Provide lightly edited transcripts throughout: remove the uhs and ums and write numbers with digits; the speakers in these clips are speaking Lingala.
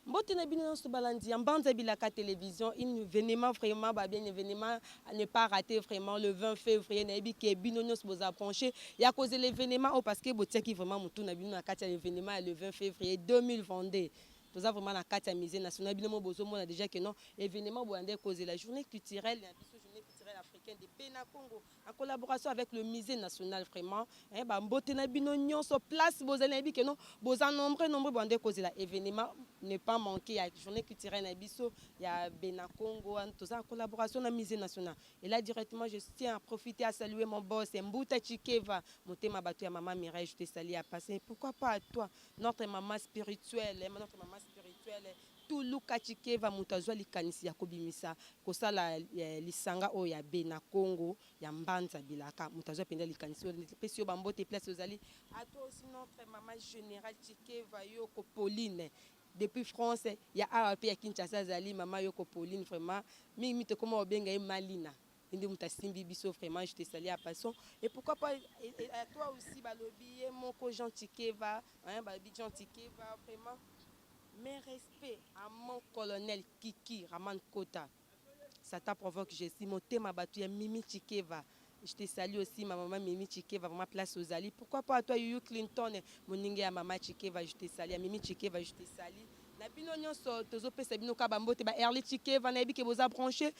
Mbote na bino nyonso balandi ya mbanza bilaka télévision, un événement vraiment bien événement à ne pas rater vraiment le 20 février na yebi ke bino nyonso boza penché ya cause l'événement oh, parce que botiaki vraiment mutu na bino na kati ya l'événement le 20 février 2022. Nous avons vraiment la carte à musée national bino bozo mona déjà que non événement boandé cause la journée culturelle journée culturelle africaine de Bénin Congo en collaboration avec le musée national vraiment hein ba mbote na bino nyonso place boza na yebi que non boza nombreux boandé cause la événement ne pas manquer la journée culturelle na biso ya Bénin Congo tous en collaboration avec le musée national et là directement je tiens à profiter à saluer mon boss Mbuta Chikeva motema bato ya maman Mireille je te salue à passer pourquoi pas à toi notre maman spirituelle tout Luka Chikeva mutazwa likanisi ya kobimisa kosala lisanga o ya Bénin Congo ya mbanza bilaka mutazwa penda likanisi pesi yo bambote place ozali à toi aussi notre maman générale Chikeva yoko Pauline depuis France il y a AAP à Kinshasa zali maman yoko Pauline vraiment mi te comment obenga e Malina indi mutasimbi biso vraiment je te salue à passion et pourquoi pas et à toi aussi balobi moko Jean Chikeva hein balobi Jean Chikeva vraiment mes respects à mon colonel Kiki Raman Kota ça t'a provoqué je suis monté ma battu ya Mimi Chikeva. Je te salue aussi ma maman Mimi Chikeva vraiment place aux alliés. Pourquoi pas à toi Yuyu Clinton mon ninge à maman Chikeva je te salue à Mimi Chikeva je te salue. Na bino nyonso tozo pesa bino ka bambote ba Erli Chikeva na yebi ke boza branché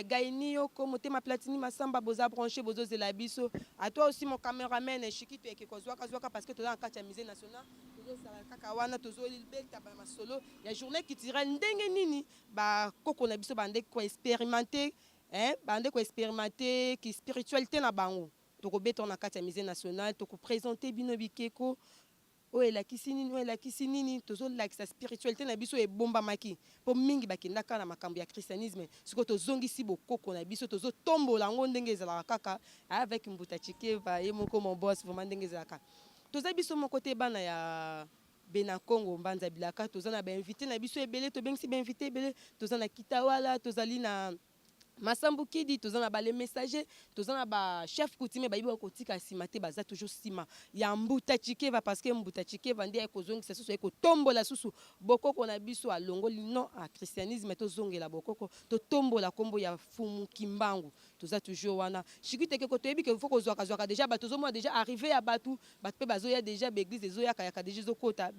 gaini yo ko motema platini masamba boza branché bozo zela biso. À toi aussi mon caméraman Chikito eke kozwa parce que toza en carte ya musée national tozo sala kaka wana tozo libeta ba masolo ya journée culturelle ndenge nini ba koko na biso bande ko expérimenter hein bande ko expérimenter ki spiritualité na bango toko beto na kati ya musée national toko présenter bino bikeko oyo elakisi nini tozolakisa spiritualité na biso ebombamaki mpo mingi bakendaka na makambo ya christianisme sikoyo tozongisi bokoko na biso tozotombola yango ndenge ezalaka kaka avec Mbuta Chikeva ye moko mon boss vraiment ndenge ezalaka toza biso moko te bana ya Bénin Congo mbanza bilaka toza na bainvité na biso ebele tobengisi bainvité ebele toza na Kitawala tozali na Masambu Kidi tozana ba les messagers tozana ba chef coutumier ba yibo kotika sima te baza toujours sima ya Mbuta Chikeva parce que Mbuta Chikeva ndi ekozongisa susu ekotombola susu bokoko na biso alongo non a christianisme to zongela bokoko to tombola kombo ya Fumu Kimbangu toza toujours wana shikite ke ko toyebi ke faut kozwaka zwaka déjà ba tozomona déjà arrivé ya batu pe bazoya déjà ba église ezoyaka yaka déjà zokota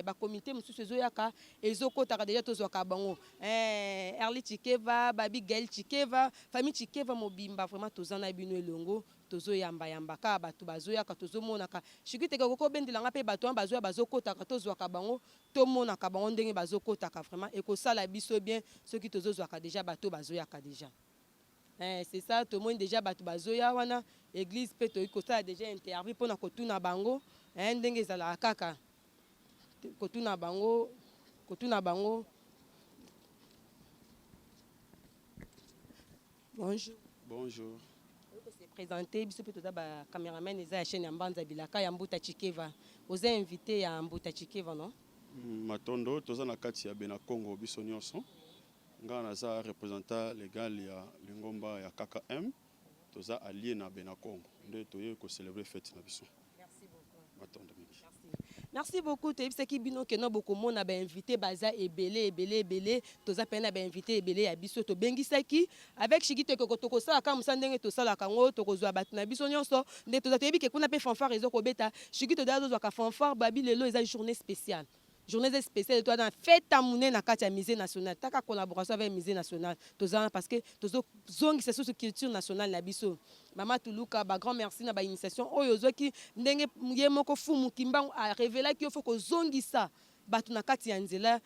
ba comité mususu ezoyaka ezokota déjà tozwaka bango Erli Chikeva babi Gaël Chikeva famille Chikeva mobimba vraiment tozana bino elongo tozo yamba yamba ka batu bazoya ka tozo monaka shikite ke koko bendelanga pe batu bazoya bazokota ka tozwaka bango to monaka bango ndenge bazokota ka vraiment et ko sala biso bien ceux qui tozo zwaka déjà batu bazoya ka déjà c'est ça tout le monde déjà batu bazoya wana église pe to ko sala déjà interview pona ko tuna bango ndenge ezala kaka ko tuna bango. Bonjour. Bonjour. Vous se présenter, biso peut ba caméraman eza ya chaîne ya Mbanza Bilaka ya Mbuta Chikeva. Vous êtes invité ya Mbuta Chikeva non? Matondo toza na kati ya Bénin Congo biso nyonso. Nga naza représentant légal ya Lingomba ya KKM. Toza allié na Bénin Congo. Nde toye ko célébrer fête na biso. Merci beaucoup. Matondo. Merci beaucoup. Tu sais que bino que non beaucoup monde a invité baza ebele toza pena ba invité ebele ya biso to bengisaki avec Shigite ko toko sala ka musandenge to sala kango to kozwa batu na biso nyonso nde toza tebi ke kuna pe fanfare ezo ko beta Shigite dazo zwa ka fanfare babi lelo eza journée spéciale. Journée spéciale toi dans fête amoune na kati ya musée national taka collaboration avec musée national toza parce que tozo zongi c'est sur culture nationale na biso mama Tuluka ba grand merci na ba initiation oyo zoki ndenge ye moko Fumu Kimbangu a révélé qu'il faut ko zongi ça batu na kati ya nzela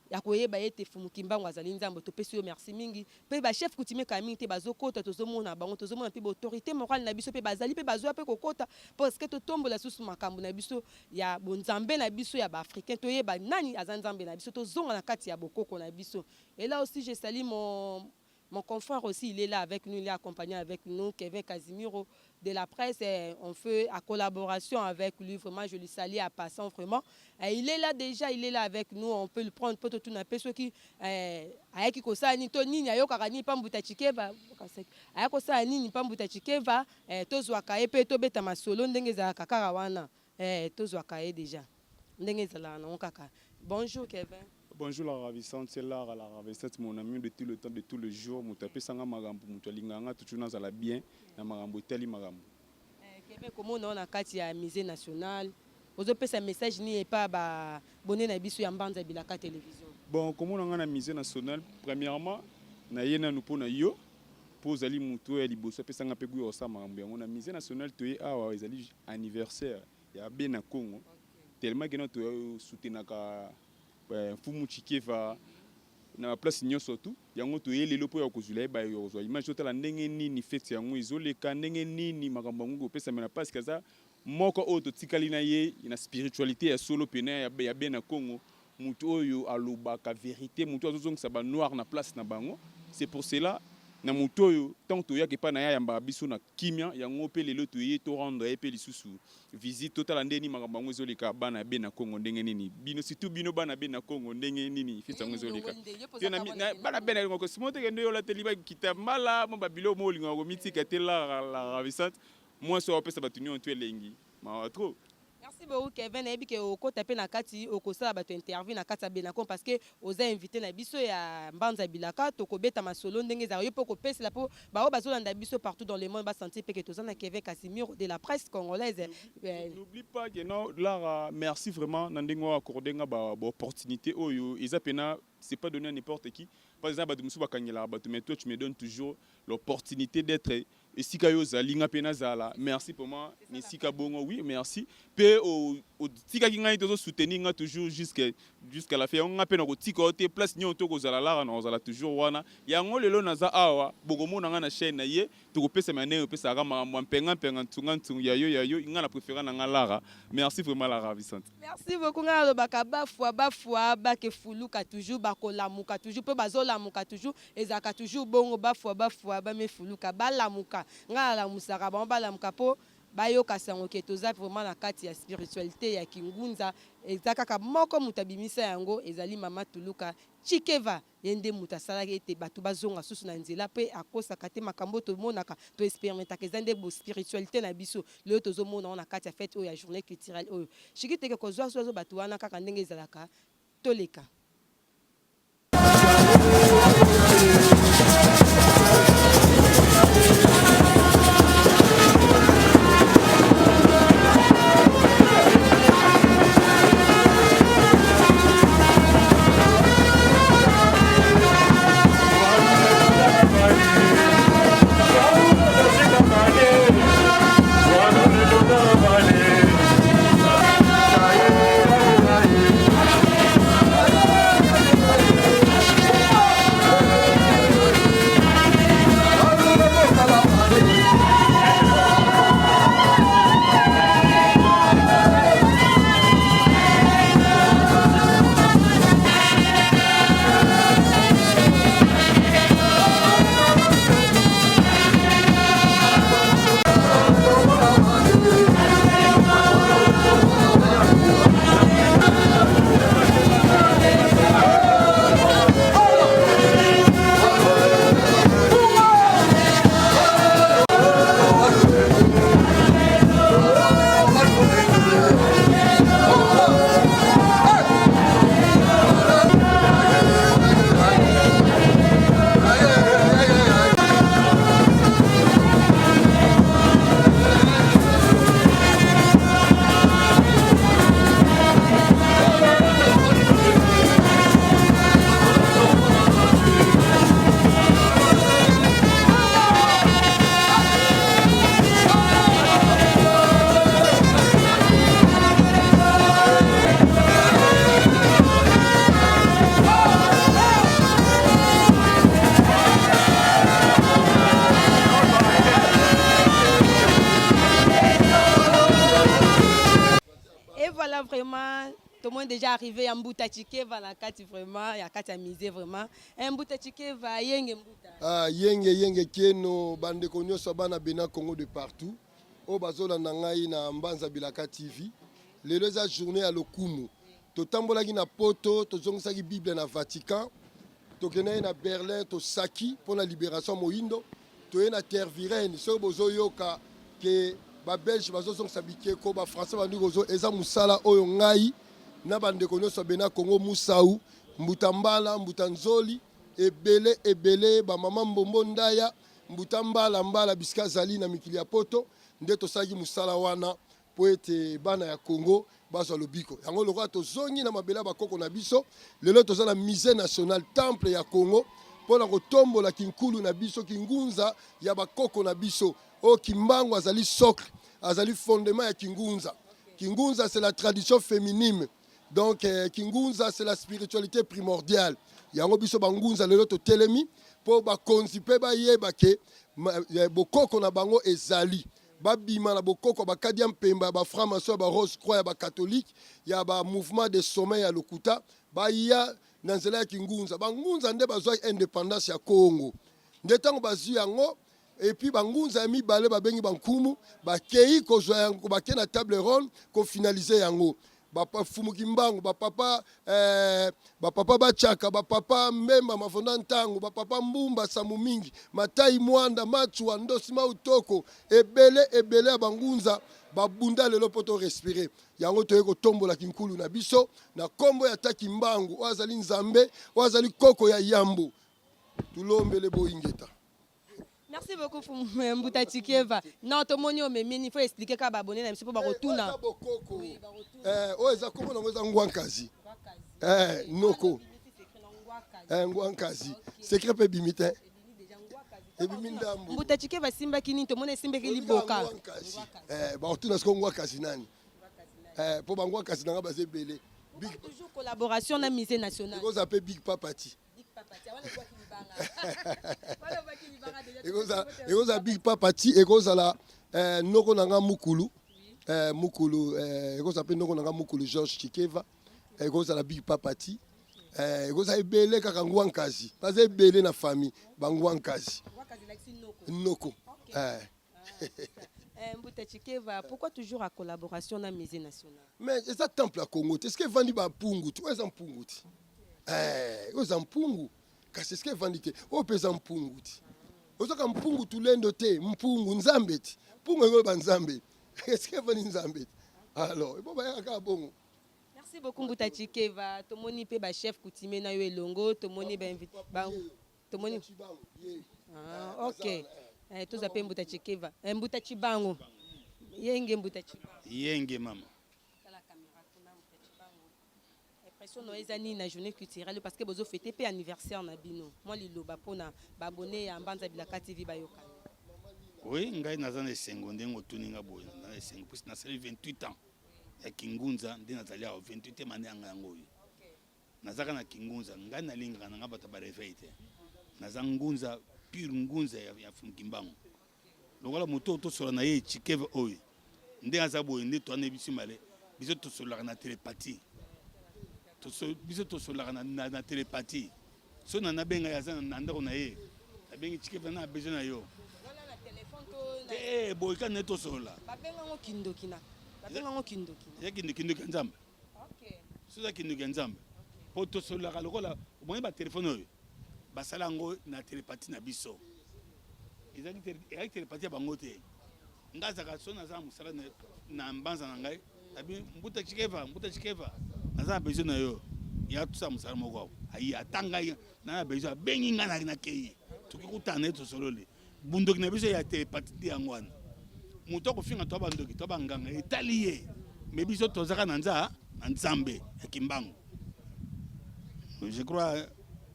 ya koyeba ete Fumu Kimbangu azali nzambo to pesi yo merci mingi pe ba chef coutumier ka mingi te bazokota tozomona bango tozomona pe ba autorité morale na biso pe bazali pe bazwa pe kokota parce que to tombola susu makambo na biso ya bonzambe na biso ya ba africain toyeba nani azanzambe na biso tozonga na kati ya bokoko na biso et là aussi je salue mon confrère aussi, il est là avec nous, il est accompagné avec nous, Kevin Casimiro de la presse. On fait à collaboration avec lui, vraiment, je lui salue à passant, vraiment. Il est là déjà, il est là avec nous, on peut le prendre pour tout un peu. Ceux qui, avec Kosa, ni Tony, ni Ayoka, ni Pambuta Chikeva, avec ça, ni Pambuta Chikeva, Tozwaka, et Peto Beta Masolo, Ndengeza Kakarawana, Tozwaka déjà. Ndengeza Kaka. Bonjour Kevin. Bonjour la ravissante, c'est Lara la ravissante, mon ami de tout le temps, de tout le jour. Moutapé sanga magambo, moutolinganga, toujours dans la bien, na magambo teli magambo. Québec, comment on a kati ya musée national. Vous avez un message ni pas ba bonné na biso ya mbanza bilaka télévision. Bon, comment on a un musée national, premièrement, na yena nous pour na yo, pour zali moutou et liboso, pe sanga pe guyo sa magambo. On a musée national toye awa, zali anniversaire, ya bien na Congo. Tellement que nous soutenaka Fumu Chikeva na place nyonso tu yango to yelelo po ya kozula ba yo zo image totala ndenge nini fete yango izoleka ndenge nini makambo ngo pesa mena parce que ça moko oto tikali na ye ina spiritualité ya solo pena ya bien na Congo mutu oyo alobaka vérité mutu azozongisa ba noir na place na bango c'est pour cela na mutu oyo tant to yaki pa na ya yamba biso na kimia yango pe lelo to ye to rendre e pe lisusu visite totala ndeni makambo ngo ezoleka bana bien na Congo ndenge nini bino surtout bino bana bien na Congo ndenge nini fete ngo ezoleka bana bien na Congo simote ke ndoyo la teliba kitambala mo babilo mo linga ko mitika te la ravissante moi so pesa batunyo to elengi ma trop. Merci beaucoup Kevin ebi ke oko tapé na kati oko sala bato interview na kati ya Benacom parce que oza invité na biso ya mbanza bilaka toko beta masolo ndenge za yo poko pesa la po ba o bazolanda biso partout dans le monde ba sentir pe que tozana Kevin Casimiro de la presse congolaise. N'oublie pas que non là merci vraiment nandengo accordé nga ba opportunité oyo eza pena c'est pas donné à n'importe qui. Par exemple bato musu bakangela bato mais toi tu me donnes toujours l'opportunité d'être ici kayo zalinga pena zala. Merci pour moi ni sika bongo oui merci. Pe au tika ki ngai tozo soutenir nga toujours jusqu'à la fin on ngapena ko tika ote place nyonto ko zala la na ozala toujours wana yango lelo naza awa bogomo na nga na chaîne na ye to ko pesa mané ko pesa kama mpenga ntunga yayo nga na préférer na nga lara. Merci vraiment la ravissante. Merci beaucoup nga lo bakaba fois ba ke fuluka toujours bakolamuka toujours pe bazolamuka toujours ezaka toujours bongo ba fois ba me fuluka balamuka nga la musaka ba balamuka po bayoka sango ke toza vraiment na kati ya spiritualité ya kingunza ezaka ka moko mutabimisa yango ezali mama Tuluka Chikeva yende mutasala ete batu bazonga susu na nzela pe akosa kate makambo to monaka to expérimenter ke zande bo spiritualité na biso le tozo mona na kati ya fête o ya journée culturelle o shikite ke kozwa so batu wana kaka ndenge ezalaka toleka. Vraiment, tout le monde est déjà arrivé à Mbuta Chikeva, la carte vraiment, il y a carte à miser vraiment. Mbuta Chikeva, yenge Mbuta. Ah, yenge keno, bande konyo sabana bena Congo de partout. O bazola nangai na Mbanza Bilaka TV. Le leza journée à Lokumu. To tambola na poto, to zongsa ki Bible na Vatican. To kena na Berlin, to Saki pour la libération Mohindo. To na Terre Virène, so bozo yoka ke ba belge bazozong sabike ko ba français bandu gozo eza musala oyo ngai na bande konyo sabena Congo musau mbuta mbala mbuta nzoli ebele ebele bamama mbombo ndaya mbuta mbala mbala bisika zali na mikili ya poto nde tosalaki mosala wana po ete bana ya Congo bazwa lobiko yango lokola tozongi na mabele ya bakoko na biso lelo toza na musée national temple ya Congo mpona kotombola kinkulu na biso kingunza ya bakoko na biso oyo kimbangu azali socle azali fondement ya kingunza. Kingunza c'est la tradition féminine. Donc kingunza c'est la spiritualité primordiale. Yango biso bangunza lelo to telemi po bakonzi pe bayeba ke bokoko na bango ezali. Babima na bokoko bakadi ya mpemba ba franc-maçon ba rose croix ya ba catholique ya ba mouvement de sommeil ya lokuta baya na nzela ya kingunza. Bangunza nde bazwa indépendance ya Congo. Nde tango bazwi yango et puis bangunza ya mibale babengi bankumu bakei kozwa yango bake na table ronde ko finaliser yango. Bapa fumuki mbangu bapapa bachaka bapapa memba mafonda ntango bapapa mbumba samu mingi matai mwanda machu ndosi mautoko ebele ebele ya bangunza babunda lelo poto respirer yango toye kotombola kinkulu na biso na kombo ya taki mbangu wazali nzambe wazali koko ya yambo tulombele boingeta. Merci beaucoup Mbuta Chikeva. Non, tout le monde il faut expliquer qu'à abonner même si pour retourner. Oza komo na ngoza ngwankazi. Noko. Ngwankazi. Secret pe bimite. Mbuta Chikeva simba kini to mona simba ki liboka. Ba retourner sko ngwankazi nani. Po ba ngwankazi nanga baze belé. Toujours collaboration na musée national. Oza pe Big Papati. Ekoza Big Papati ekoza la noko nanga mukulu ekoza pe noko nanga mukulu George Chikeva ekoza la Big Papati ekoza ebele kaka ngwankazi baza ebele na famille bangwankazi noko Mbuta Chikeva, pourquoi toujours à collaboration na musée national? Mais c'est ça temple à Congo. Est-ce que vandi ba pungu tu est en pungu ti oza mpungu kasi est-ce que vandi te o pesa mpungu ti ozoka mpungu tulendo te mpungu nzambe ti mpungu ngo ba nzambe est-ce que vandi nzambe alors bo ba ka bongo. Merci beaucoup Mbuta Chikeva, tomoni pe ba chef coutumier na yo elongo tomoni ba invité ba tomoni OK tous appellent Mbuta Chikeva Mbuta Chibango yenge Mbuta Chibango yenge mama no ezani na journée culturelle parce que bozo fêter pe anniversaire na bino moi liloba pona ba abonné ya Mbanza Bilaka TV bayoka. Oui, ngai nazana esengo ndengo tuninga boye na esengo puis na sali 28 ans ya kingunza ndi nazali ya 28 mane anga ngoyi nazaka na kingunza ngai nalinga na ngaba ta ba reveite naza ngunza pure ngunza ya fumkimbango lokola moto to sola na ye Chikeva oyo ndi aza boye ndi to na bisimale biso to sola na télépathie biso to sola na télépathie so na benga ya zana na ndako na ye abengi Chikeva na besoin na yo wala na téléphone to boy ka neto sola babenga ngo kindokina babenga ngo kindokina ya kindoki nzambe. OK so za kindoki nzambe po to sola lokola mo ba téléphone oyo basala ngo na télépathie na biso ezaki télépathie bango te ngazaka so na za musala na Mbanza na ngai abi Mbuta Chikeva naza besoin na yo ya tusa musala moko ayi atanga na besoin bengi ngana na kei tukikutana to solole bundoki na biso ya télépathie yango wana muto ko finga to bandoki to banganga etaliye me biso tozaka na nzambe ya kimbango. Je crois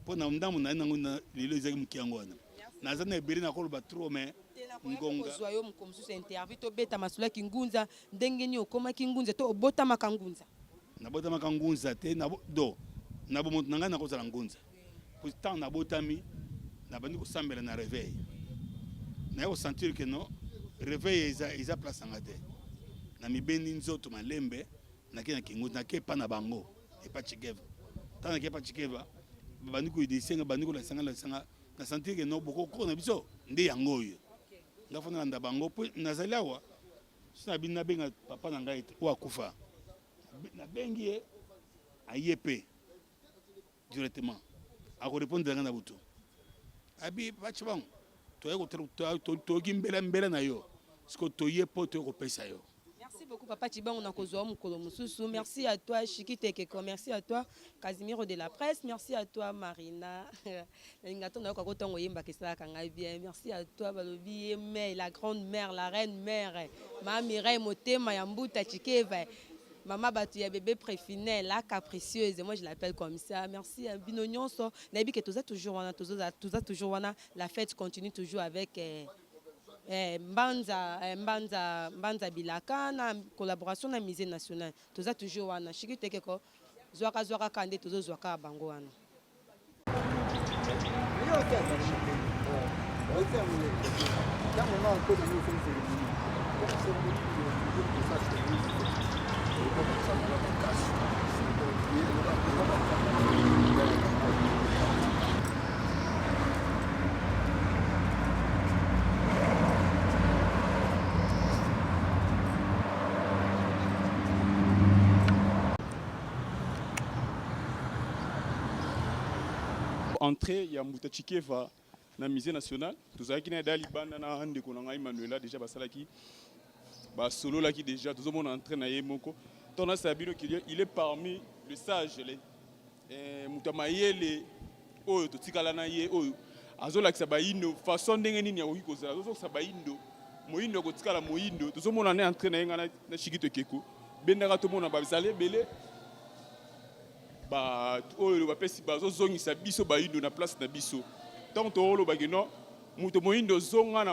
pour na ndamu na nango na lilo ezaki mukiango wana naza na ebiri na koloba trop mais ngonga zoyo mukomsusu interview to beta masula kingunza ndengeni okoma kingunza to obota makangunza na bota makangunza te na do na bo mutu nanga na kozala ngunza pourtant na botami na bandi ko sambela na réveil na yo sentir que non réveil isa place ngate na mibeni nzoto malembe na kina kingunza na ke pa na bango e pa Chikeva tana ke pa Chikeva bandi ko idisenga bandi ko la sanga na sentir que non boko ko na biso ndi yango yo ngafona nda bango po nazali awa sina bina benga papa na ngai wa kufa na bengi ayepe directement a ko répondre na butu abi bachi bango to yeko to gimbela mbela na yo sko to yepo to ko pesa yo. beaucoup, Papa Tiban, on a causé merci à toi, Chiki Tekeko. Merci à toi, Casimiro de la presse. Merci à toi, Marina. Merci à toi, Balobi, la grande mère, la reine mère. Ma Mireille Motema, Yambuta Chikeva. Maman Batouya bébé préfiné, la capricieuse, moi je l'appelle comme ça. Merci à Binognon. Nabi que tous toujours la fête continue toujours avec Mbanza Bilaka na collaboration na musée national. Tous toujours wana. Chiki tekeko zwaka kande tous zwaka bango wana. Entrée ya Mutachikeva na musée national tozalaki na dali banda na ndeko na ngai Manuela déjà basalaki ba solo laki déjà tozomona entrée na ye moko tona sabino qu'il est parmi le sage les mutamayele oyo totikala na ye oyo azolakisa bayindo façon ndenge nini ya koki kozala azolakisa bayindo moyindo kotikala moyindo tozomona na entrée na ye ngana na Chikito Keko bendaka tomona bazali ebele ba oyo bapesi bazozongisa biso bayindo na place na biso tant tolobaki non moto moyindo zonga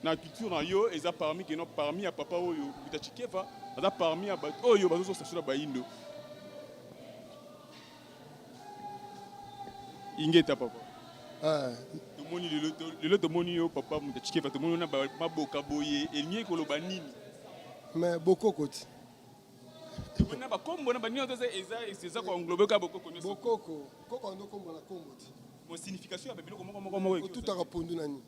na culture na yo eza parmi que non parmi ya papa oyo Mutachikeva aza parmi ya bato oyo bazozosasula bayindo ingeta papa tomoni lelo tomoni yo papa Mutachikeva tomoni na maboka boye elingi koloba nini mais bokoko ti tomoni ba kombo na banio toza eza ko englober ka bokoko nyonso bokoko koko ndo kombo na kombo ti mo signification ya babilo moko tout à rapondu nani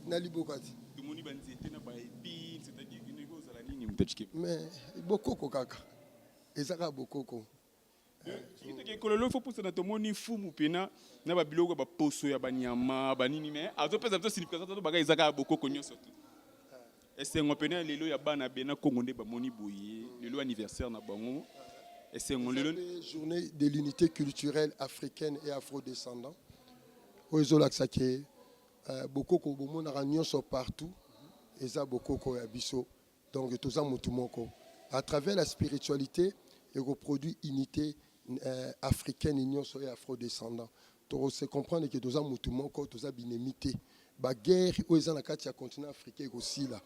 na liboka ti tomoni banzete na ba epi c'est-à-dire que nego zala nini Mutachikeva mais bokoko kaka ezaka bokoko Chikito Kololo faut pousser na tomoni fumu pena na ba biloko ba poso ya banyama banini mais azopesa to signification to baga ezaka bokoko nyonso tout ese ngopena lelo ya bana bena Kongo nde ba moni boye lelo anniversaire na bango ese ngolelo journée de l'unité culturelle africaine et afrodescendant ozola tsake bokoko bomona nyonso partout eza bokoko ya biso donc toza mutu moko à travers la spiritualité et reproduit unité africaine nyonso et afrodescendant to se comprendre que toza mutu moko toza binemité ba guerre oza na kati ya continent africain aussi là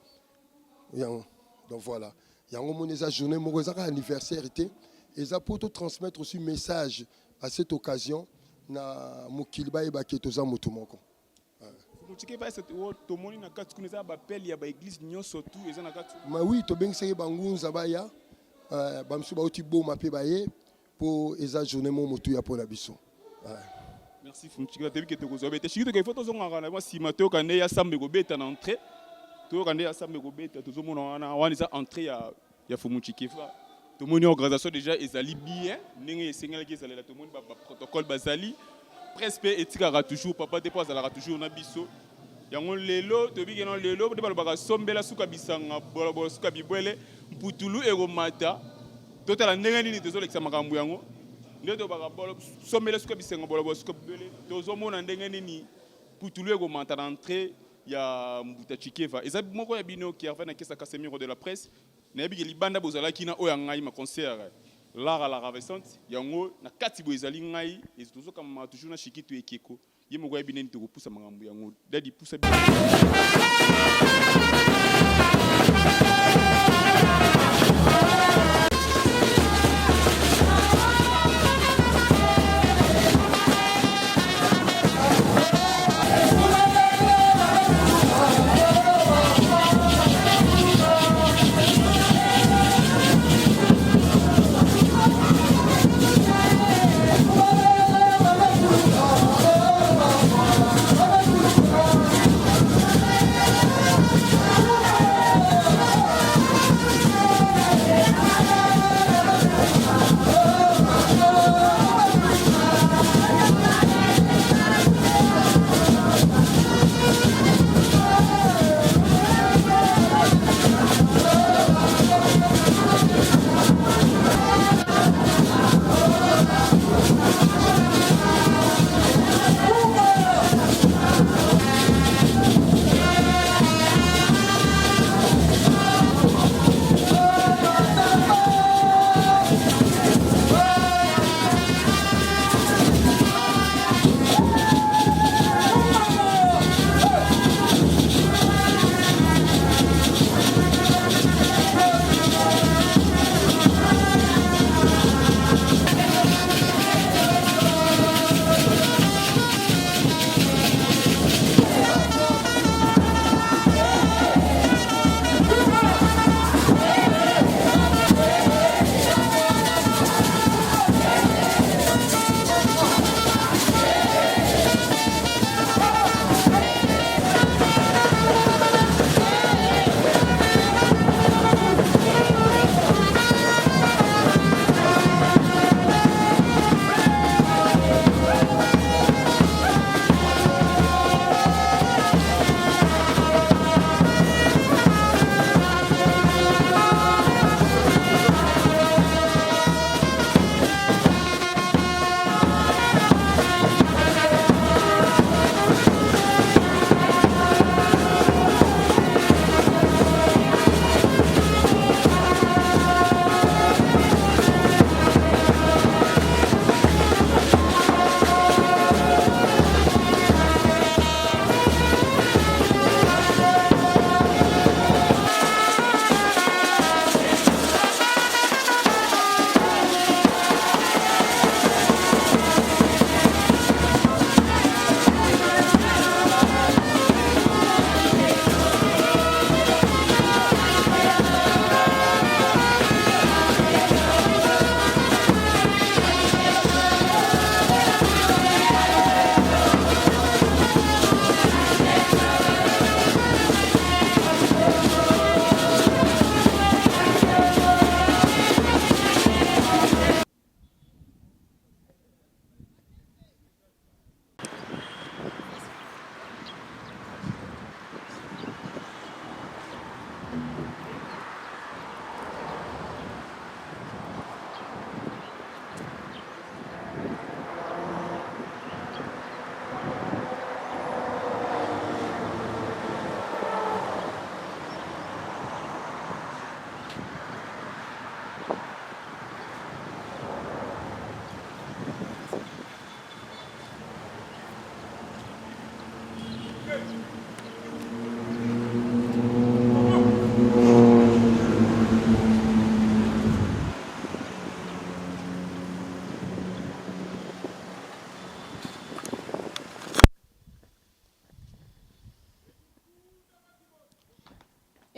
donc voilà yango moneza journée moko eza anniversaire été et ça pour te transmettre aussi message à cette occasion na mokilba e ba ke toza mutu moko Mutachikeva c'est tomoni na kati kuneza ba appel ya ba église nyonso tout eza na kati ma oui to bengisaki bangunza baya bamsu ba uti boma pe baye pour eza journée mo mutu ya pona biso merci Mutachikeva tebi ke tokozo bete Chikito ke photo zonga kana moi simato kande ya sambe ko beta na entrée to kande ya sambe ko beta tozomona wana eza entrée ya Mutachikeva tomoni organisation déjà ezali bien ndenge esengela ki ezala tomoni ba protocole bazali presque etikaka toujours papa te azalaka toujours na biso yango lelo tobiki na lelo te balobaka sombela suka bisanga bolobola suka bibwele mputulu ekomata totala ndenge nini tozolekisa makambo yango nde tobaka bolo sombela suka bisanga bolobola suka bibwele tozomona ndenge nini mputulu ekomata na entrée ya Mutachikeva eza moko ya bino qui revient na kesa Casimiro de la presse nayebi ke libanda bozalaki na oyo ngai ma concert l'art à la ravissante yango na kati bo ezali ngai ezozokama toujours na Chikito Ekeko ye moko ya bineni tokopusa makambo yango dadi pusa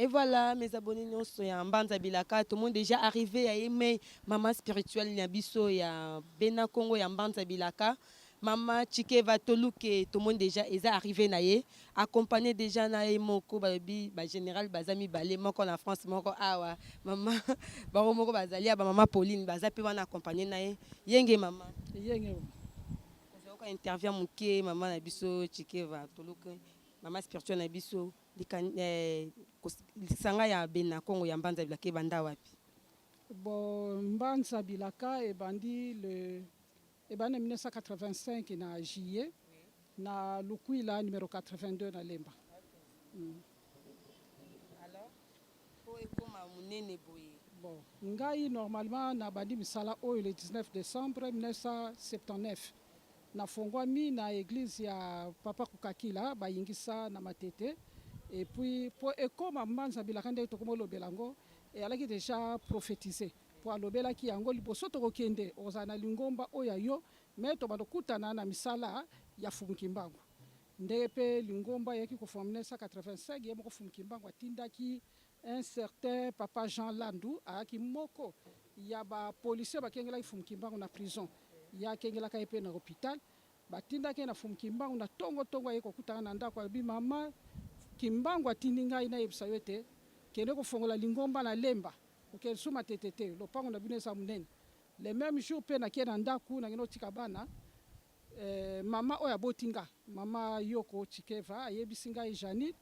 Et voilà, mes abonnés, nous sommes en Banza Bilaka. Tout le monde est déjà arrivé à aimer Maman spirituelle Nyabiso, il y a Bena Congo, il y a Banza Bilaka. Maman Chikeva Toluke, tout le monde déjà est arrivé naye. Accompagné déjà naye moko babi général Bazami Balé, moko en France, moko awa. Maman baro moko bazalia ba maman Pauline bazapi wana accompagné naye. Yenge maman. Yenge. Ko intervient muke maman na biso Chikeva Toluke. Maman spirituelle na biso lisanga ya Bena Congo ya Mbanza Bilaka banda wapi. Bon, Mbanza Bilaka et bandi le en 1985 na juillet na Lukwila numéro 82 na Lemba. Alors pour ekoma munene boye. Bon, ngai normalement na bandi misala o le 19 décembre 1979 na fongwami na église ya Papa Kukakila bayingisa na matete et puis pour ekoma Mbanza Bilaka nde tokomo belango et alaki déjà prophétisé pour alobela ki yango liboso tokokende ozana lingomba oya yo mais tobando kutana na misala ya Fumukimbangu nde pe lingomba yaki ko 1985 yemo ko Fumukimbangu atindaki un certain papa Jean Landou aki moko ya ba policier bakengela Fumukimbangu na prison ya kengela ka epe na hôpital batindaki na Fumukimbangu na tongo yeko kutana na ndako abi mama Kimbangu atindinga ina yebisa yote kende ko fongola lingomba na Lemba ok suma tetete lopango na bino eza munene le même jour pe na kena ndaku na ngeno tika bana mama oya botinga mama Yoko Chikeva ayebisi ngai Janine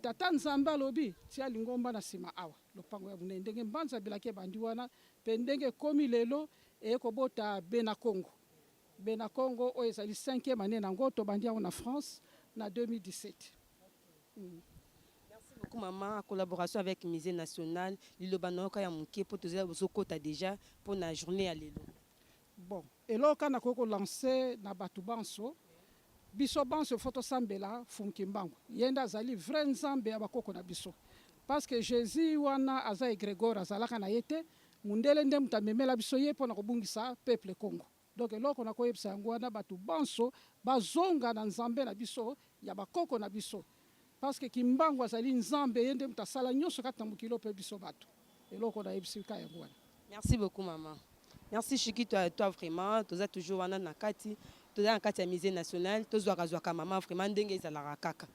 tata Nzamba lobi tia lingomba na sima awa lopango ya munene ndenge Mbanza Bilaka bandi wana pe ndenge komi lelo ko bota Bena Congo oyo ezali 5e année nango to bandi yango na France na 2017. Beaucoup maman en collaboration avec le musée national Lilobanoka ya muke pour tous les kota déjà pour la journée à l'élo. Bon, et là quand on a lancé na batu banso biso banso photo sambela Fumukimbangu yenda zali vrai nzambe abakoko na biso parce que Jésus wana aza Grégor azalaka na yete mundele nde mutamemela biso ye pona kobungisa peuple Congo. Donc là on a koyebisa yango wana batu banso bazonga na nzambe na biso ya bakoko na biso. Parce que Kimbangu azali nzambe yende mutasala nyonso kata mukilo pe biso bato eloko na ebisika ya bwana. Merci beaucoup maman. Merci Chiki toi vraiment toza toujours wana na kati toza na kati ya musée national tozwa kazwaka maman vraiment ndenge ezalaka kaka.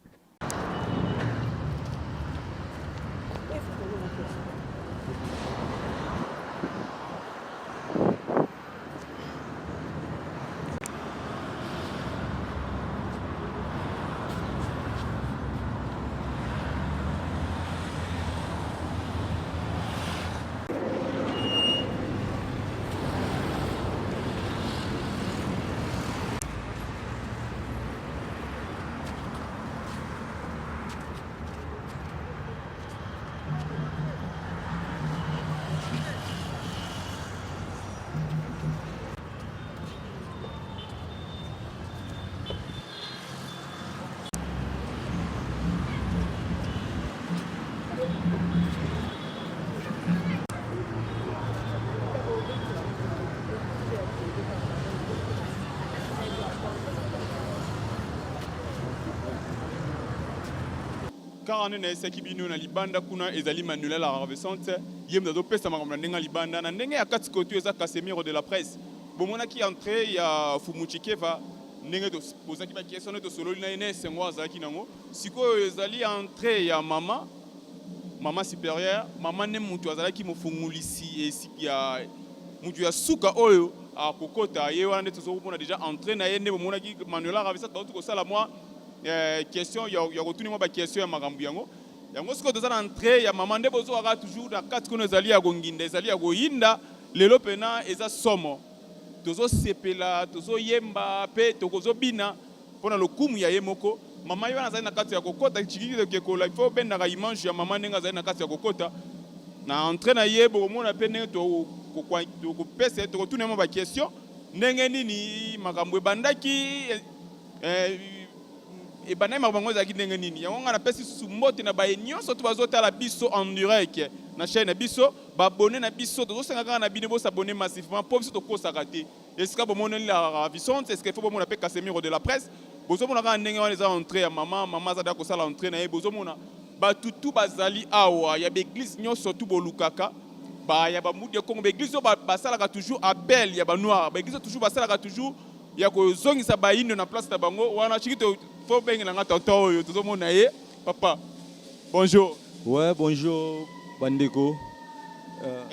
car on est qui bino na libanda kuna ezali manuela la ravissante yem do pesa makamna ndenga libanda na ndenge ya kati kotu eza Casemiro de la presse bomona ki entrée ya Fumuchikeva ndenge to posa ki ba question to solo na ene sengwa zaki nango siko ezali entrée ya mama supérieure mama ne mutu azalaki mofungulisi esiki ya mutu ya suka oyo a kokota ye wana to so bona déjà entrée na yende bomona ki manuela ravissante ba to ko sala moi question ya retourner moi ba question ya makambu yango siko toza na entrée ya mama nde bozo aka toujours na kati kono ezali ya gonginda ezali ya goyinda lelo pena eza somo tozo sepela tozo yemba pe tokozo bina pona lokumu ya yemoko mama yo azali na kati ya kokota chikiki ke kola il faut benda ka image ya mama nenga azali na kati ya kokota na entrée na yebo mona pe ne to ko pese to retourner moi ba question ndenge nini makambu ebandaki et banay mabango za kindenge nini yango ngana pesi sumbote na baye nyonso to bazotala biso en direct na chaîne na biso ba abonné na biso to senga kana bino bo s'abonner massivement pour biso to kosaka te est-ce que bomona la ravissante est-ce que faut bomona pe Casemiro de la presse bozo mona ka ndenge wana za entrée ya mama za da ko sala entrée na ye bozo mona batutu bazali awa ya l'église nyonso tu bolukaka ba ya ba mudi Congo l'église basalaka toujours appel ya ba noir ba église toujours basalaka toujours ya ko zongisa ba indo na place na bango wana chikito fo bengela nga tonton oyo tozomona ye papa bonjour. Ouais, bonjour bandeko.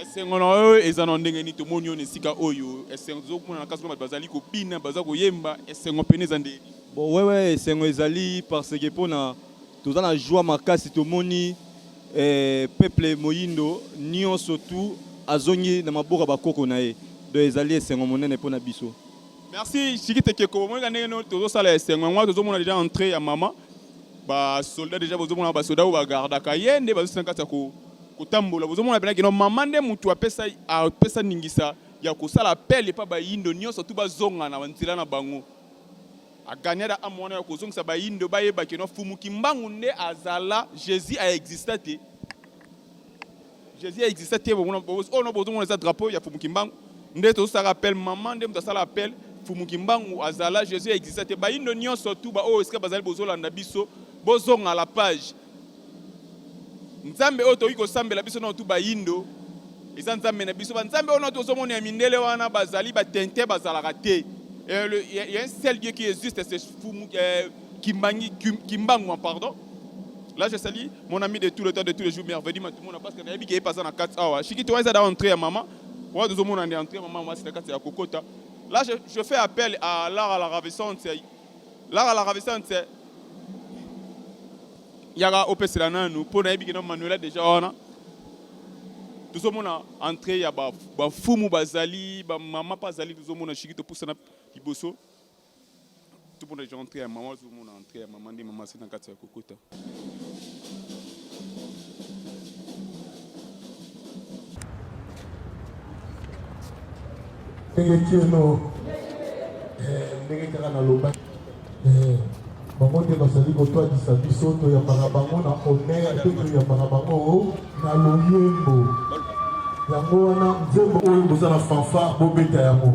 Esengo na oyo ezana ndenge ni tomoni on esika oyo esengo zokuna na kaso bazali ko bina baza ko yemba esengo peneza ndeni. Bon ouais esengo ezali parce que pona toza na joie makasi tomoni peuple moyindo nyonso tu azongi na maboka bakoko na ye. Do ezali esengo monene pona biso. Merci chikite keko mo ngane no tozo sala esengo ngwa tozo mona déjà entrée ya mama ba soldat déjà bozo mona ba soldat ba garda ka yende bazo sankata ko kutambola bozo mona bena kino mama nde mutu apesa ningisa ya kosala appel pa ba yindo nyonso tu bazonga na nzela na bango aganyada amona ya kozongisa ba yindo bayeba kino fumuki mbangu nde azala Jésus a existé te Jésus a existé te bo no bozo mona za drapeau ya fumuki mbangu nde to sa rappel mama nde mutu sala appel fumuki mbangu azala Jésus a existé te ba yindo nyonso tu ba o eska bazali bozolanda biso bozonga la page nzambe oto iko sambela biso na tu ba yindo eza nzambe na biso ba nzambe ono to somoni ya mindele wana bazali ba tente bazala raté il y a un seul Dieu qui existe c'est Kimbangu pardon. Là je salue mon ami de tout le temps de tous les jours merveilleux tout le monde parce que na yebiki passé na 4 hours chiki to eza da entrer maman wa to somoni na entrer maman moi c'est la 4 ya kokota. Là je fais appel à l'art à la ravissante yaga opesela nanu po na yebiki na manuela déjà wana tozomona entrée ya ba fumu bazali ba mama bazali tozomona shikito pusana liboso tout pour les gens entrer à maman tozomona entrée ya maman ndi mama sina kati ya kokota ndenge kaka na loba bango nde bazali kotwadisa biso toyambaka bango na honneur mpe toyambaka bango na loyembo yango wana nzembo oyo boza na fanfare bobeta yango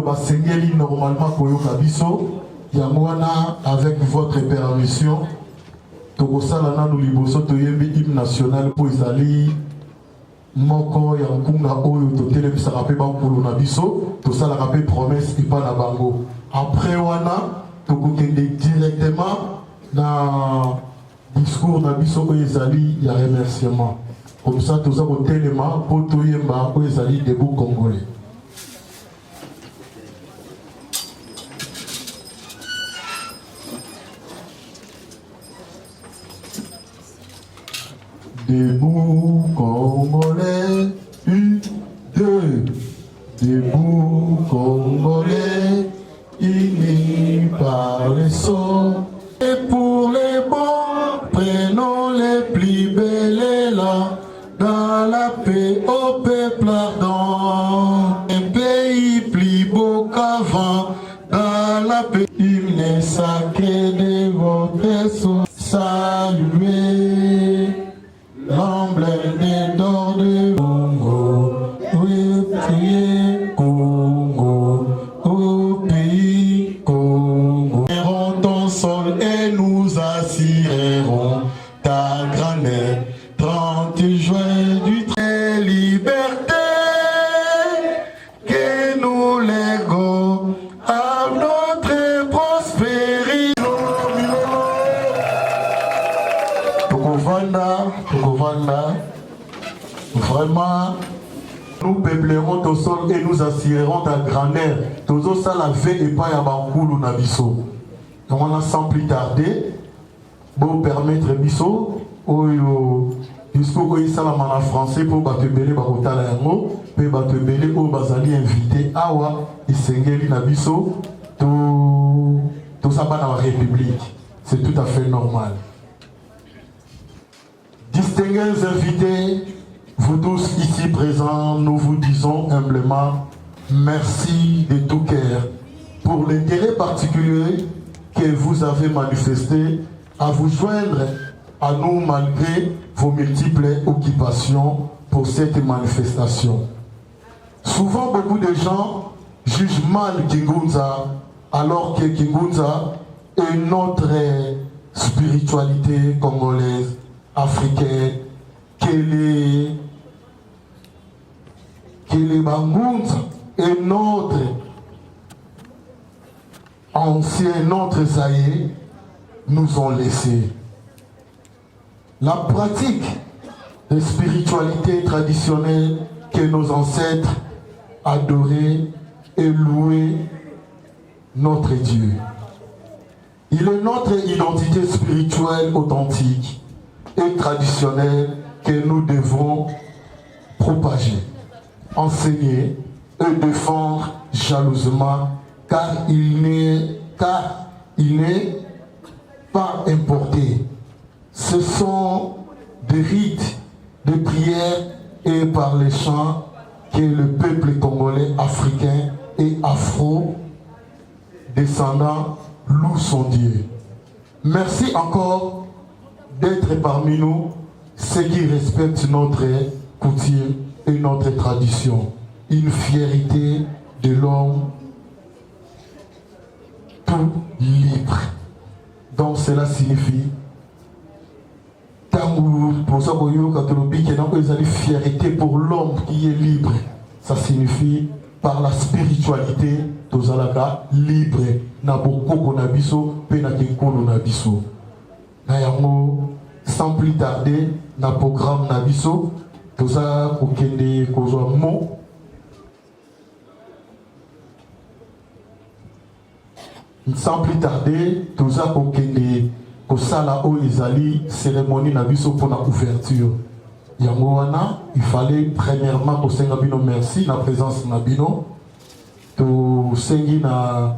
basengeli normalement koyoka biso yango wana avec votre permission tokosala nanu liboso toyembi hymne national po ezali moko ya nkunga oyo totelemisaka mpe bankulu na biso tosalaka mpe promesse epa na bango après wana tokokende directement na discours na biso oyo ezali ya remerciement comme ça toza kotelema po toyemba oyo ezali debout congolais. Debout Congolais, U2. Debout Congolais, unis par les sons. Et pour les bons, prenons les plus belles là, dans la paix au peuple ardent. Un pays plus grand air. 30 juin du très liberté que nous légons à notre prospérité. Tokovanda, vraiment, nous peuplerons ton sol et nous assurerons ta grandeur. Tozo ça la veille et pas à Bankoulou Nabiso. Donc on a sans plus tarder, pour permettre Bisso, jusqu'au Salamana en français pour battre belé Bakotala Yango, pour battre belé au Bazali invité Awa et Sengeli Nabiso, tout ça dans la République. C'est tout à fait normal. Distingués invités, vous tous ici présents, nous vous disons humblement merci de tout cœur pour l'intérêt particulier que vous avez manifesté à vous joindre à nous malgré vos multiples occupations pour cette manifestation. Souvent, beaucoup de gens jugent mal Kingunza alors que Kingunza est notre spiritualité congolaise, africaine, que les Bangunza et notre ancien, notre Zaïe nous ont laissés. La pratique des spiritualités traditionnelles que nos ancêtres adoraient et louaient notre Dieu. Il est notre identité spirituelle authentique et traditionnelle que nous devons propager, enseigner et défendre jalousement, car il n'est pas importé. Ce sont des rites, des prières et par les chants que le peuple congolais, africain et afro-descendant loue son Dieu. Merci encore d'être parmi nous, ceux qui respectent notre coutume et notre tradition. Une fierté de l'homme tout libre. Donc cela signifie pour ça que fierté pour l'homme qui est libre. Ça signifie par la spiritualité tozalaka libre na bokoko na biso pe na kinkolo na biso. Na yango sans plus tarder na programme na biso toza kokende kozwa mo sans plus tarder toza kokende kosala o ezali cérémonie na biso pour la ouverture. Yango wana il fallait premièrement kosenga bino merci na présence na bino to sengi na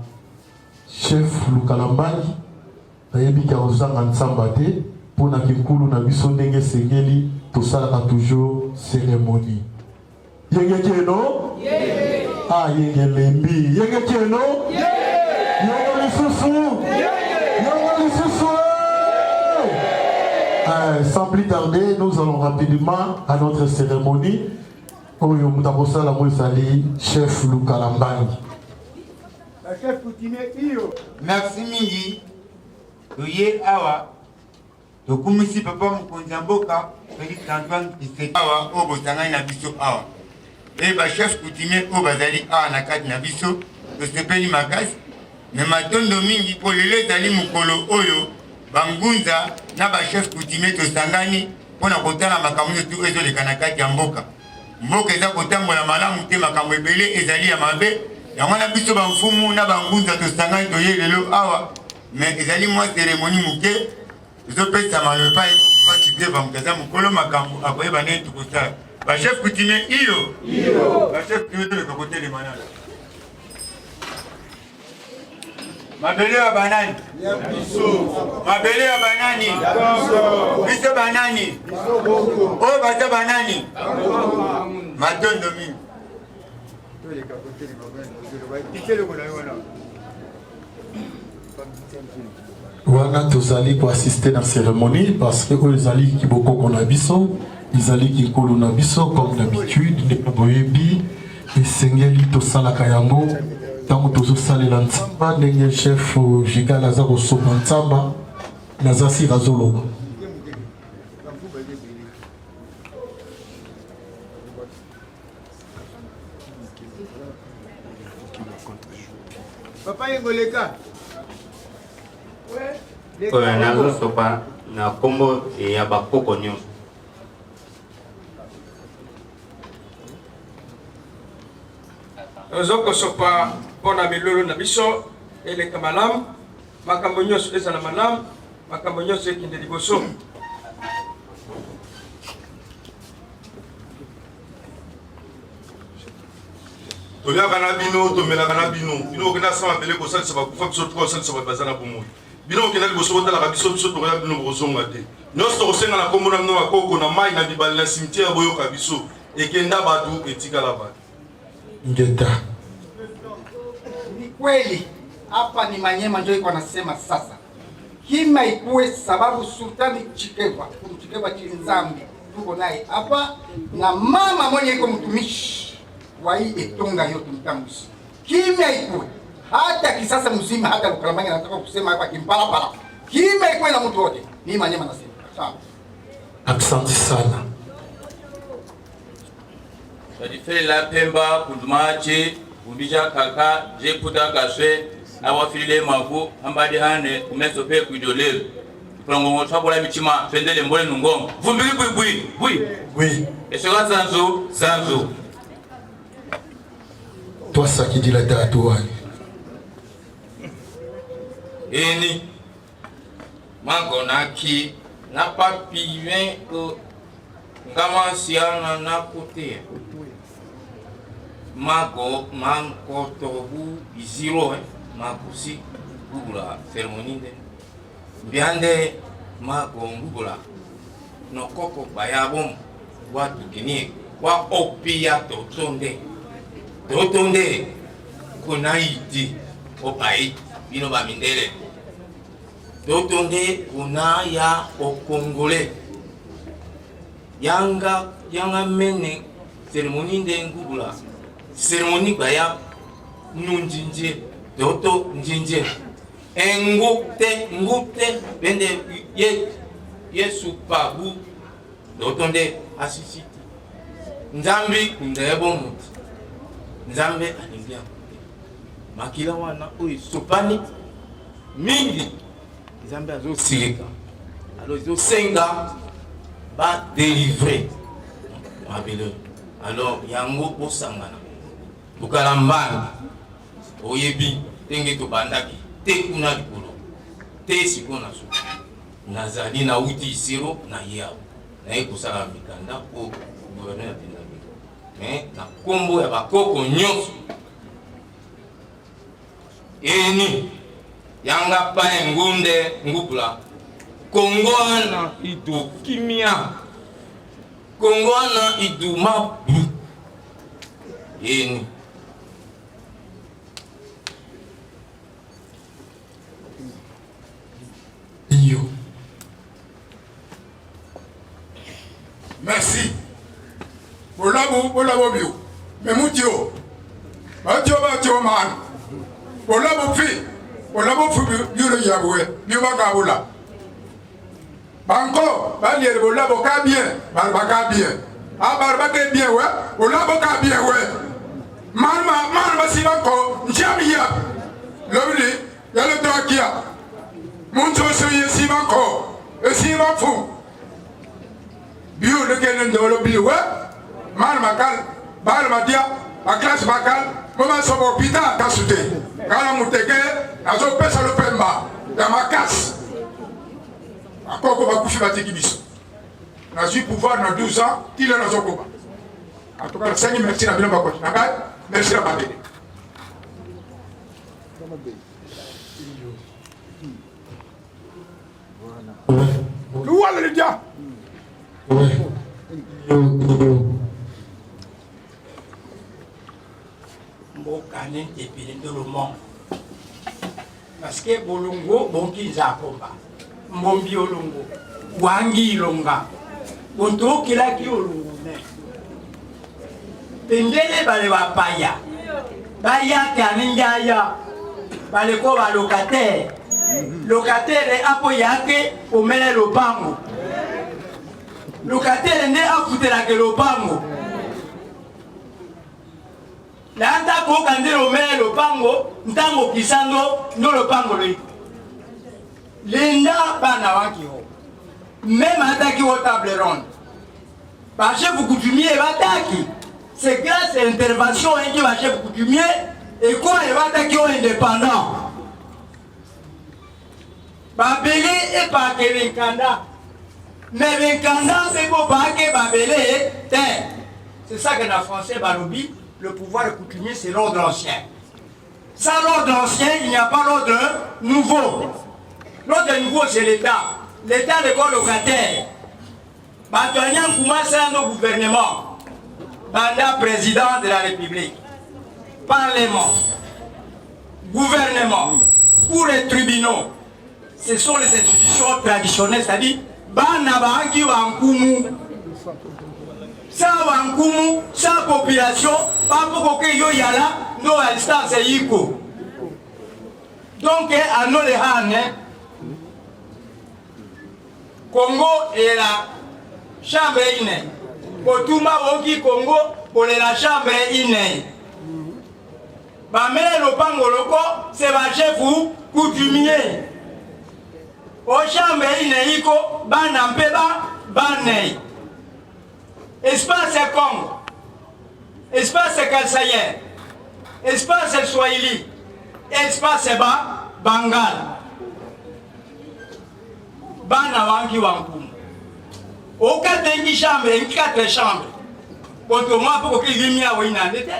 chef Lukalambai nayebi ka ozanga ntsamba te pona kinkulu na biso ndenge sengeli tosalaka toujours cérémonie. Yenge keno ah yenge lembi yenge keno yenge lisusu yenge lisusu. Sans plus tarder, nous allons rapidement à notre cérémonie. Chef Lukalambai. Merci Mingi. Toye awa. Tokumisi papa Mkonzamboka. Félix Antoine Tshisekedi awa o bosanga na biso awa. Et ba chef coutumier o bazali awa na kati na biso. To sepeli makasi. Mais matondo mingi pour les zali mukolo oyo. Bangunza na ba chef coutumier to sangani pona kotala makambo tu ezo le kanakati ya mboka. Mboka eza kotambola malamu te makambo ebele ezali ya mabe. Yango na biso ba mfumu na bangunza to sangani to ye lelo awa. Mais ezali mwa cérémonie muke. Zo pesa malopa pa kide ba mkaza mukolo makambo akoyeba ne tukosala. Ba chef coutumier iyo. Ba chef coutumier to kote le manala. Mabele ya banani? Mabele ya banani? Biso banani? Oh bata banani? Matondo mingi. Wana tozali pour assister dans la cérémonie parce que les ali qui beaucoup qu'on a biso, ils ali qui kolo na biso comme d'habitude, ne boyebi et sengeli to sala kayango. Tant que tous les lantzamba, le chef Giga Lazaro Sobantzamba, Nazasi Razolo. Papa Yengoleka. Ouais, nazo sopa na kombo ya bakoko nyonso. Ozoko sopa pona milolo na biso eleka malamu makambo nyonso ezala malamu makambo nyonso ekende liboso. toliaka na bino tomelaka na bino bino okenda sama mbele kosalisa bakufa biso to kosalisa bato baza na bomoi bino okenda liboso kotalaka biso tokoya bino bokozonga te nyonso tokosenga na kombo na bino bakoko na mai na bibale na cimetière boyoka biso ekenda bato etikala bato Ngeta. Ni kweli hapa ni Manyema ndio iko anasema sasa. Kima ikuwe sababu Sultani Chikeva, kumchikeva Chinzambi tuko naye hapa na mama mwenye iko mtumishi wa hii etonga yote mtambushi. Kima ikuwe hata kisasa mzima hata Lukalambanga nataka kusema hapa kimpala pala. Kima ikuwe na mtu wote. Ni Manyema nasema. Sawa. Asante sana. Badifele la pemba kudumache ubija kaka je puta kaswe awafile magu ambadi hane kumeso pe kuidolele prongo twabola michima twendele mbole nungongo vumbili bui eshoka zanzu Toi ça qui dit la date wani. Eni mangonaki na papiven ko ngama siana na kote mago mankotobu iziro makusi gugula ceremonie biande mago ngugula no koko bayabom watu kini wa opia totonde kunaiti opai bino bamindele totonde kunaya okongole yanga mene ceremonie ngugula cérémonie baya nunjinje doto njinje ngupte bende yesu pabu doto nde asisiti nzambi kundebo muti nzambe alingia makila wana oyo sopani mingi nzambe azosilika azosenga ba délivrer mabelo alors yango osangana Lukalambanga oyebi tenge to bandaki te kuna likolo te sikona so nazali na uti isiro na yao na ekosala mikanda o gouverneur ya Tindami mais na kombo ya bakoko nyonso eni yanga pa ngunde ngupula kongwana idu kimia kongwana idu mabu eni Merci. Bolabo bio. Memutio. Batio man. Bolabo fi bio yabwe. Bio bakabula. Banco, balier bolabo ka bien, barbaka bien. Abarba ke bien ouais, bolabo ka bien ouais. Man basi banco, njamia. Lobli, yalo toakia. Muncho soye si banco. E si banco. Bio le kenen dolo bio man makal bal madia a classe makal mama so hôpital kasute kala muteke azo pesa lo pemba ya makas akoko bakufi batiki biso na ju pouvoir na 12 ans il a zo koba en tout cas 5 merci na bilamba ko na ga merci na babede voilà le dia. Mbokane epele ndolomo parce que bolongo bonki zakoba mbombi olongo wangi ilonga bonto kilaki olongo ne pendele bale bapaya baya kaningaya bale ko ba locataire apo yake omele lopango locataire nde afutelaka lopango na ndako oka nde lomele lopango ntango kisando ndo lopango loiko lenda bana waki ho même ataki au table ronde par chef coutumier bataki c'est grâce à l'intervention qui va chef coutumier et quoi il va attaquer au indépendant babele et pas que venkanda mais venkanda c'est pour pas que babele c'est ça que dans français balobi le pouvoir coutumier c'est l'ordre ancien sans l'ordre ancien il n'y a pas l'ordre nouveau. L'autre niveau, c'est l'État. L'État n'est pas locataire. Batoignan commence à nos gouvernements. Mandat président de la République. Parlement. Gouvernement. Cour et tribunaux. Ce sont les institutions traditionnelles, c'est-à-dire Banabanki Wankumu. Sans Wankumu, sans population, pas pour que yo yala, nos instances yiko. Donc, à nos les hannes, Congo est la chambre inné. Botuma Woki Congo pour la chambre inné. Bamele Lopango Loko, c'est ma chef ou coutumier. Au chambre inné, Iko, Banampeba, Banei. Espace Congo. Espace Kalsaye. Espace Swahili. Espace Bangal. Bana wangi wankumu. Aucun dengi chambre, une 4 chambres. Quand on m'a pour que l'imia ou inandete.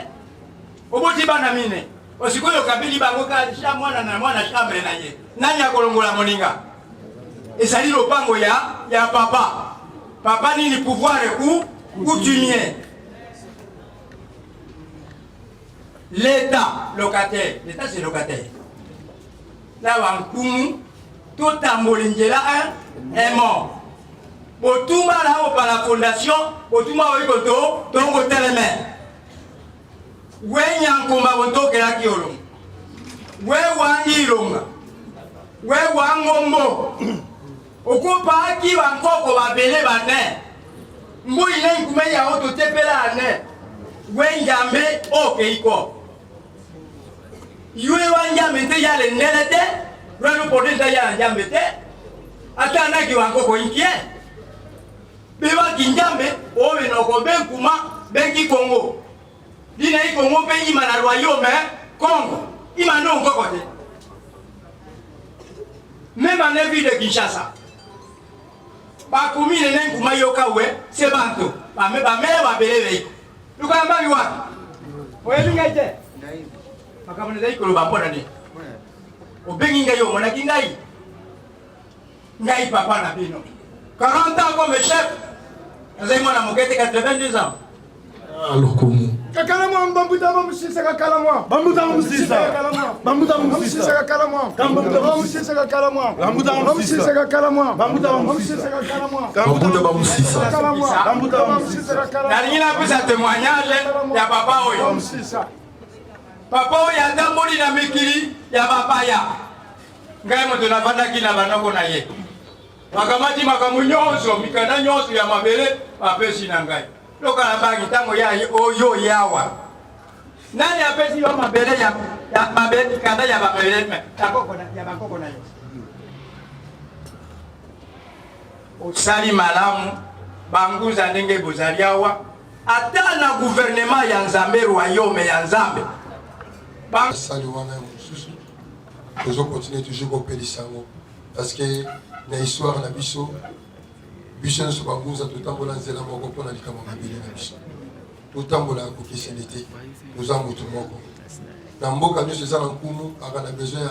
Au bout de banamine. Aussi que le kabili bangoka chambre na chambre na ye. Nani akolongola moninga. Et ça dit le pango ya papa. Papa ni pouvoir coutumier. L'État locataire. L'État c'est locataire. Là wankumu. Tout Tambolingela est mort. Botuma là par la fondation, Botuma Oikoto, Tongo Teleme. Wenya Nkomba Boto Kelaki Olong. We Wangi Longa. We Wangombo. Okupa Aki Wankoko Babele Bane. Mbo ile Nkume ya Oto Tepela Ane. We Njambe Okeiko. Yue Wanjambe Te Yale Nelete. Rano poden daya njambete atana ki wanko ko inkie beba kinjambe owe no ko ben kuma ben ki Congo dina i Congo pe ima na royaume Congo ima no ngoko te même en ville de Kinshasa ba kumi ne kuma yoka we se banto ba me ba beleve lukamba biwa oye lingaite akamane dai ko ba pona ni Obenginga yo monaki ngai papa na bino 40 ans comme chef azai mwana mokete 82 ans Lokumu kakala mwa mbambuta bamusisa kakala mwa bambuta bamusisa bambuta bamusisa kakala mwa bambuta bamusisa kakala mwa bambuta bamusisa kakala mwa bambuta bamusisa kakala mwa bambuta bamusisa kakala mwa bambuta bamusisa kakala mwa nalingina pesa témoignage ya papa oyo bamusisa papa oyo atamboli na mikili ya bapaya ngai moto navandaki na banoko na ye bakamati makambo nyonso mikanda nyonso ya mabele bapesi na ngai lokala bangi ntango ya oyo yawa nani apesi yo mabele ya mabele mikanda ya bapele ya bakoko na yo osali malamu banguza ndenge bozali awa ata na gouvernement ya nzambe royaume ya nzambe sali wana ya mosusu tozokontinue toujours kopelisa yango parce que na histoire na biso nyonso bangunza totambola nzela moko mpona likambo mabele na biso totambola kokesende te toza motu moko na mboka nyonso eza na nkumu aka na besoin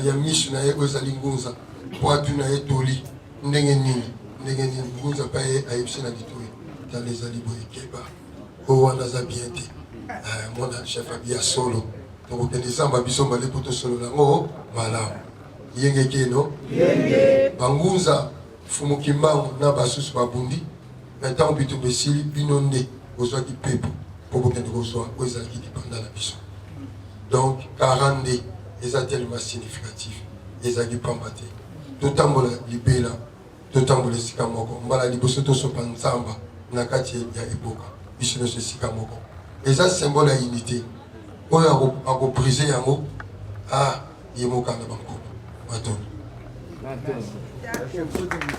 ya misu na ye oyo ezali ngunza po atuna ye toli ndenge nini ngunza mpa ye ayebisi na litoi tala ezali boye keba oyo wana aza bien te mwana chef abia solo tokokende zamba biso mbale po tosolola yango malamu yenge keno bangunza fumuki mbangu na basusu babundi na ntango bitumba esili bino nde bozwaki pepo mpo bokende kozwa oyo ezalaki lipanda na biso donc 40 nde eza tellement significatif ezalaki pamba te totambola libela totambola esika moko mbala liboso tosopa nzamba na kati ya epoka biso nyonso esika moko eza symbole ya unité oyo akobrise yango ye mokanda bankoko batoni.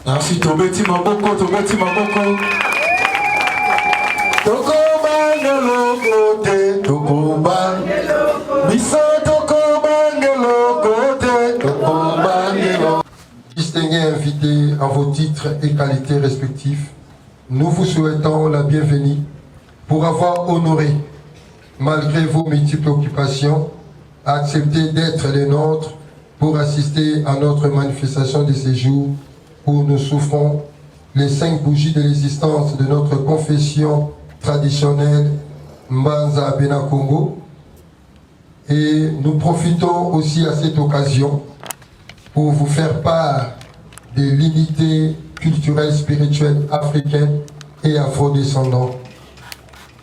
Merci, tobeti maboko, tobeti maboko. Tokobangelokote, tokobangelokote. Biso tokobangelokote, tokobangelokote. Distingués invités en vos titres et qualités respectifs, nous vous souhaitons la bienvenue pour avoir honoré, malgré vos multiples occupations, accepté d'être les nôtres pour assister à notre manifestation de séjour où nous souffrons les 5 bougies de l'existence de notre confession traditionnelle Mbanza Bena Congo. Et nous profitons aussi à cette occasion pour vous faire part de l'unité culturelle spirituelle africaine et afrodescendante.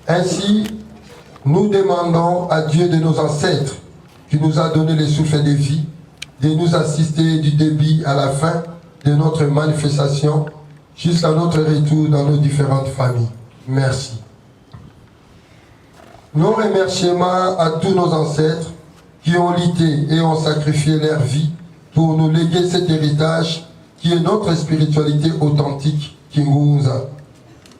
Ainsi, nous demandons à Dieu de nos ancêtres qui nous a donné le souffle de vie, de nous assister du début à la fin de notre manifestation jusqu'à notre retour dans nos différentes familles. Merci. Nos remerciements à tous nos ancêtres qui ont lutté et ont sacrifié leur vie pour nous léguer cet héritage qui est notre spiritualité authentique, Kingunza,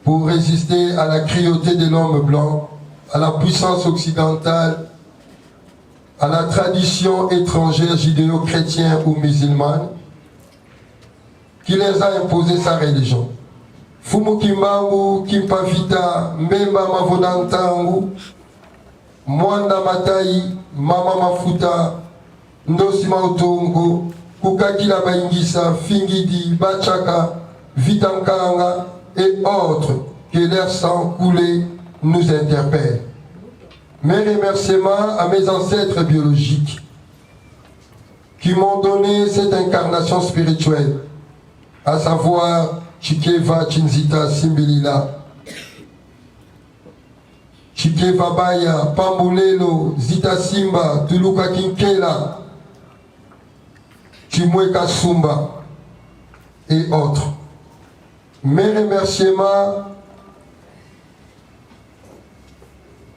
pour résister à la cruauté de l'homme blanc, à la puissance occidentale, à la tradition étrangère judéo-chrétienne ou musulmane qui les a imposé sa religion. Fumu Kimbangu, Kimpavita, Mbemba Mavonantangu, Mwanda Matai, Mama Mafuta, Ndosi Mautongo, Kukakila Baingisa, Fingidi, Bachaka, Vitankanga et autres que leur sang coulé nous interpelle. Mes remerciements à mes ancêtres biologiques qui m'ont donné cette incarnation spirituelle, à savoir Chikeva Chinzita Simbilila, Chikeva Baya, Pambulelo, Zita Simba, Tuluka Kinkela, Chimweka Sumba et autres. Mes remerciements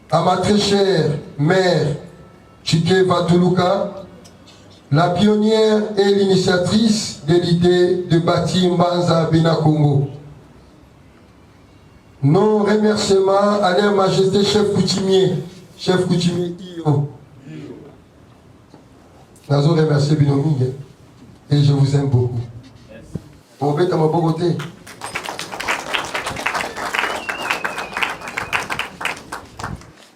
à ma très chère mère Chikeva Tuluka, la pionnière et l'initiatrice de l'idée de bâtir Mbanza Bena Congo. Nos remerciements à leur majesté chef coutumier Iyo. Nous remercier Binoming et je vous aime beaucoup. Au bête à ma Bogoté.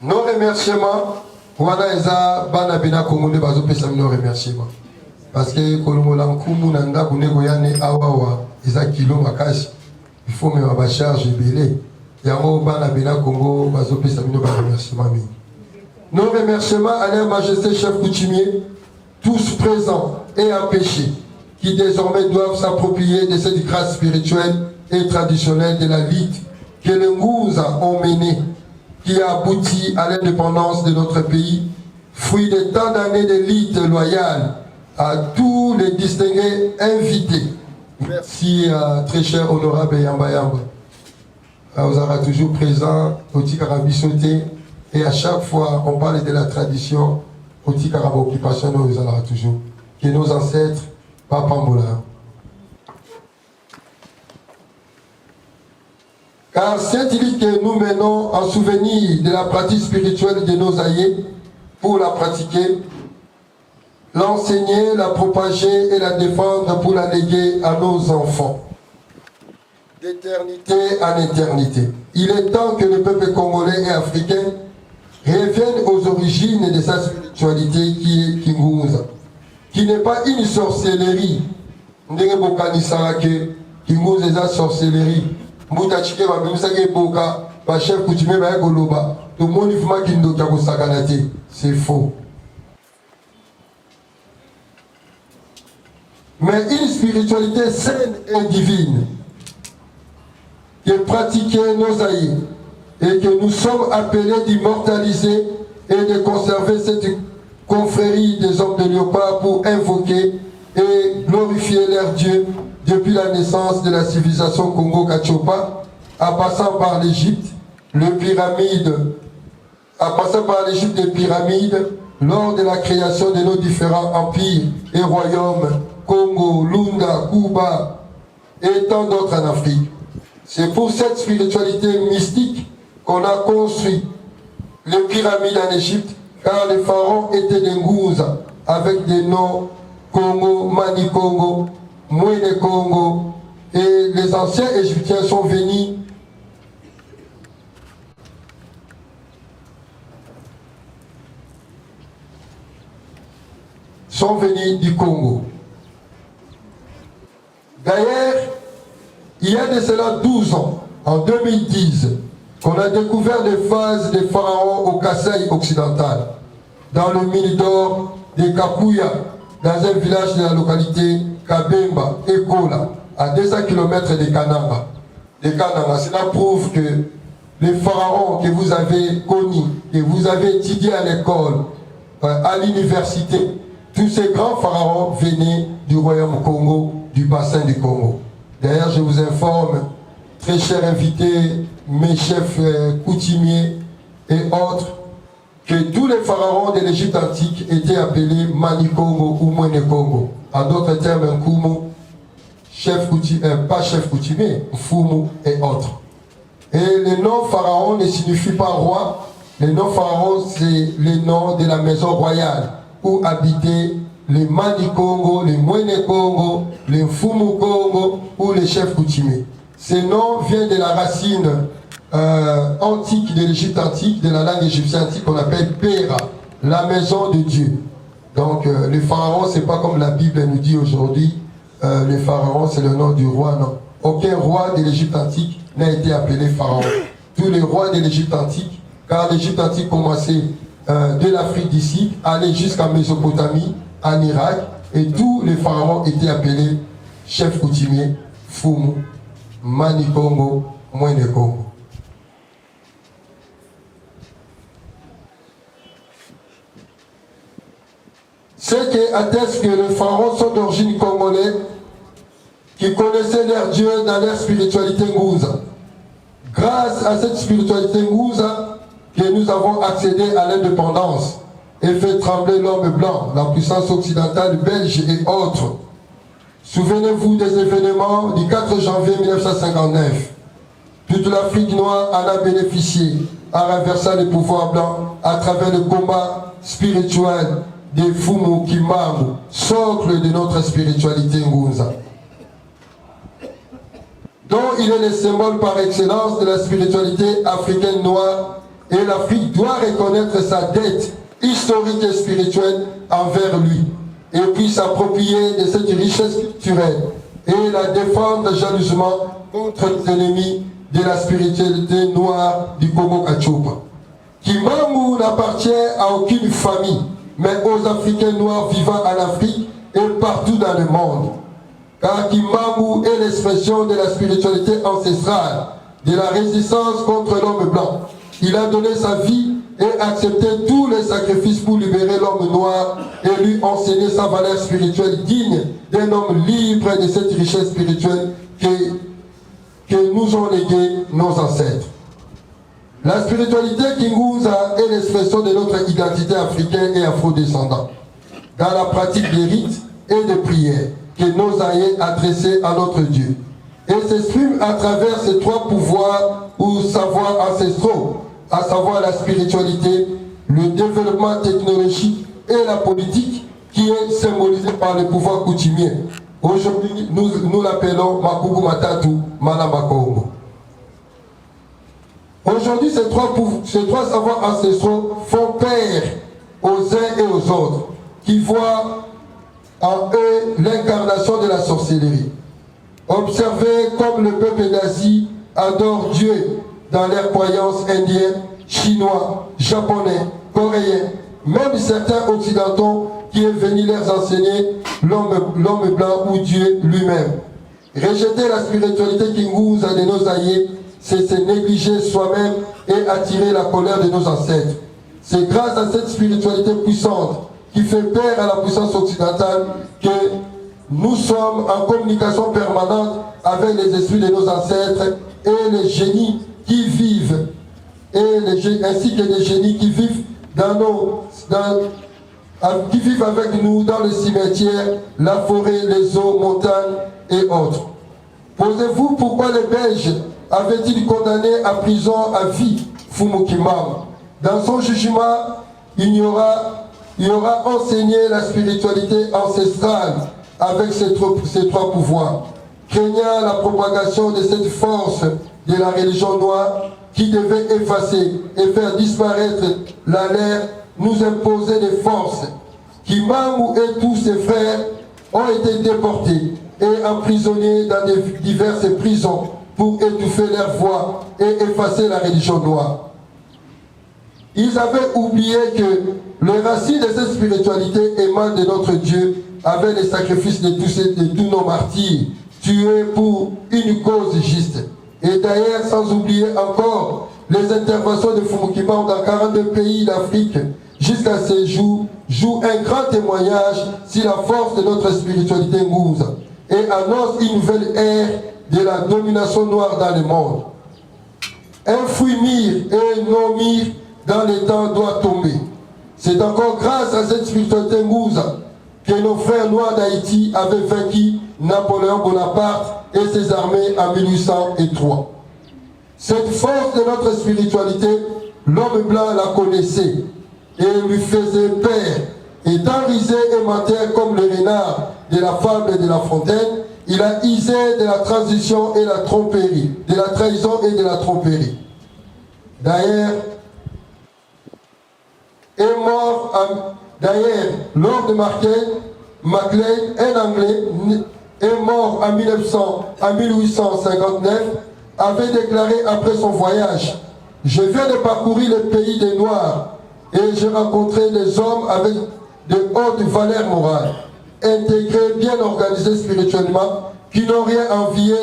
Nos remerciements, voilà eza bana bena Congo de bazo pesa nos remerciements. Parce que kolongola nkumu na ndako ne goyane awawa eza kilo makashi. Il faut me ba charge belé. Yango bana bena Congo bazo pesa nos remerciements. Nos remerciements à leur majesté chef coutumier, tous présents et empêchés, qui désormais doivent s'approprier de cette grâce spirituelle et traditionnelle de la lutte que les Ngouza ont menée, qui a abouti à l'indépendance de notre pays, fruit de tant d'années de lutte loyale. À tous les distingués invités. Merci à très cher honorable Yamba Yamba. Vous aurez toujours présent au Tikarabisoté et à chaque fois on parle de la tradition au Tikaraba occupation, nous allons toujours. Que nos ancêtres, Papa Mbola. Car cette lutte que nous menons en souvenir de la pratique spirituelle de nos aïeux, pour la pratiquer, l'enseigner, la propager et la défendre pour la léguer à nos enfants. D'éternité en éternité. Il est temps que le peuple congolais et africain revienne aux origines de sa spiritualité qui est Kingunza, qui n'est pas une sorcellerie. Ndenge bokanisaka ke Kingunza eza sorcellerie. Mbuta chike babimisaka boka ba chef coutumier ba koloba. Tout le monde fuma kindoka ko sakanate. C'est faux. Mais une spiritualité saine et divine que pratiquaient nos aïeux et que nous sommes appelés d'immortaliser et de conserver cette confrérie des hommes de léopard pour invoquer et glorifier leur Dieu depuis la naissance de la civilisation Congo-Kachopa, en passant par l'Égypte, les pyramides, lors de la création de nos différents empires et royaumes, Congo, Lunda, Cuba et tant d'autres en Afrique. C'est pour cette spiritualité mystique qu'on a construit les pyramides en Égypte, car les pharaons étaient des Ngouza, avec des noms Congo, Mani Congo, Mwene Congo, et les anciens Égyptiens sont venus du Congo. D'ailleurs, il y a de cela 12 ans, en 2010, qu'on a découvert des phases des pharaons au Kasaï occidental, dans le mine d'or de Kakuya, dans un village de la localité Kabemba, Ekola, à 200 km de Kananga. Cela prouve que les pharaons que vous avez connus, que vous avez étudiés à l'école, à l'université, tous ces grands pharaons venaient du royaume Congo, du bassin du Congo. D'ailleurs, je vous informe, très chers invités, mes chefs coutumiers et autres, que tous les pharaons de l'Égypte antique étaient appelés Mani Congo ou Mwene Congo. En d'autres termes, Nkumu, pas chef coutumier, Fumu et autres. Et le nom pharaon ne signifie pas roi. Le nom pharaon, c'est le nom de la maison royale où habitaient les Mani Congo, les Mwene Congo, les Fumu Congo ou les chefs coutumiers. Ces noms viennent de la racine antique de l'Égypte antique, de la langue égyptienne antique qu'on appelle Pera, la maison de Dieu. Donc les pharaons, c'est pas comme la Bible nous dit aujourd'hui, les pharaons c'est le nom du roi, non. Aucun roi de l'Égypte antique n'a été appelé pharaon. Tous les rois de l'Égypte antique, car l'Égypte antique commençait de l'Afrique d'ici, allait jusqu'à Mésopotamie, en Irak, et tous les pharaons étaient appelés chefs coutumiers, Fumu, Mani Congo, Mwene Congo. Ce qui atteste que les pharaons sont d'origine congolaise, qui connaissaient leur Dieu dans leur spiritualité Ngouza. Grâce à cette spiritualité Ngouza, que nous avons accédé à l'indépendance et fait trembler l'homme blanc, la puissance occidentale belge et autres. Souvenez-vous des événements du 4 janvier 1959. Toute l'Afrique noire en a bénéficié en renversant le pouvoir blanc à travers le combat spirituel des Fumu Kimbangu, socle de notre spiritualité Ngouza, dont il est le symbole par excellence de la spiritualité africaine noire, et l'Afrique doit reconnaître sa dette historique et spirituelle envers lui, et puis s'approprier de cette richesse culturelle et la défendre jalousement contre les ennemis de la spiritualité noire du Congo-Kachopa. Kimbangu n'appartient à aucune famille, mais aux Africains noirs vivant en Afrique et partout dans le monde. Car Kimbangu est l'expression de la spiritualité ancestrale, de la résistance contre l'homme blanc. Il a donné sa vie et accepté tous les sacrifices pour libérer l'homme noir et lui enseigner sa valeur spirituelle digne d'un homme libre de cette richesse spirituelle que nous ont légué nos ancêtres. La spiritualité Kingouza est l'expression de notre identité africaine et afro-descendante, dans la pratique des rites et des prières que nos aïeux adressaient à notre Dieu, et s'exprime à travers ces trois pouvoirs ou savoirs ancestraux, à savoir la spiritualité, le développement technologique et la politique, qui est symbolisée par le pouvoir coutumier. Aujourd'hui, nous l'appelons Makugu Matatu Malamba Congo. Aujourd'hui, ces trois savoirs ancestraux font peur aux uns et aux autres, qui voient en eux l'incarnation de la sorcellerie. Observez comme le peuple d'Asie adore Dieu dans leurs croyances indiennes, chinois, japonais, coréens, même certains occidentaux qui est venu leur enseigner l'homme blanc ou Dieu lui-même. Rejeter la spiritualité Kingouza de nos aïeux, c'est se négliger soi-même et attirer la colère de nos ancêtres. C'est grâce à cette spiritualité puissante qui fait peur à la puissance occidentale que nous sommes en communication permanente avec les esprits de nos ancêtres et les génies qui vivent, ainsi que les génies qui vivent qui vivent avec nous dans le cimetière, la forêt, les eaux, montagnes et autres. Posez-vous pourquoi les Belges avaient-ils condamné à prison à vie Fumukimam? Dans son jugement, il y aura enseigné la spiritualité ancestrale avec ces trois pouvoirs, craignant la propagation de cette force de la religion noire qui devait effacer et faire disparaître la leur, nous imposer des forces. Kimangou et tous ses frères ont été déportés et emprisonnés dans diverses prisons pour étouffer leur voix et effacer la religion noire. Ils avaient oublié que le racine de cette spiritualité émane de notre Dieu avec les sacrifices de tous nos martyrs tués pour une cause juste. Et d'ailleurs, sans oublier encore les interventions de Fumukimam dans 42 pays d'Afrique jusqu'à ces jours, joue un grand témoignage sur la force de notre spiritualité Ngouza et annonce une nouvelle ère de la domination noire dans le monde. Un fruit mire et non mire dans les temps doit tomber. C'est encore grâce à cette spiritualité Ngouza que nos frères noirs d'Haïti avaient vaincu Napoléon Bonaparte et ses armées en 1803. Cette force de notre spiritualité, l'homme blanc la connaissait et lui faisait peur. Étant risé et menteur comme le renard de la fable de La Fontaine, il a isé de la transition et la tromperie, de la trahison et de la tromperie. D'ailleurs, Lord Maclean, un Anglais, est mort en 1859, avait déclaré après son voyage: je viens de parcourir le pays des Noirs et j'ai rencontré des hommes avec de hautes valeurs morales, intégrés, bien organisés spirituellement, qui n'ont rien envié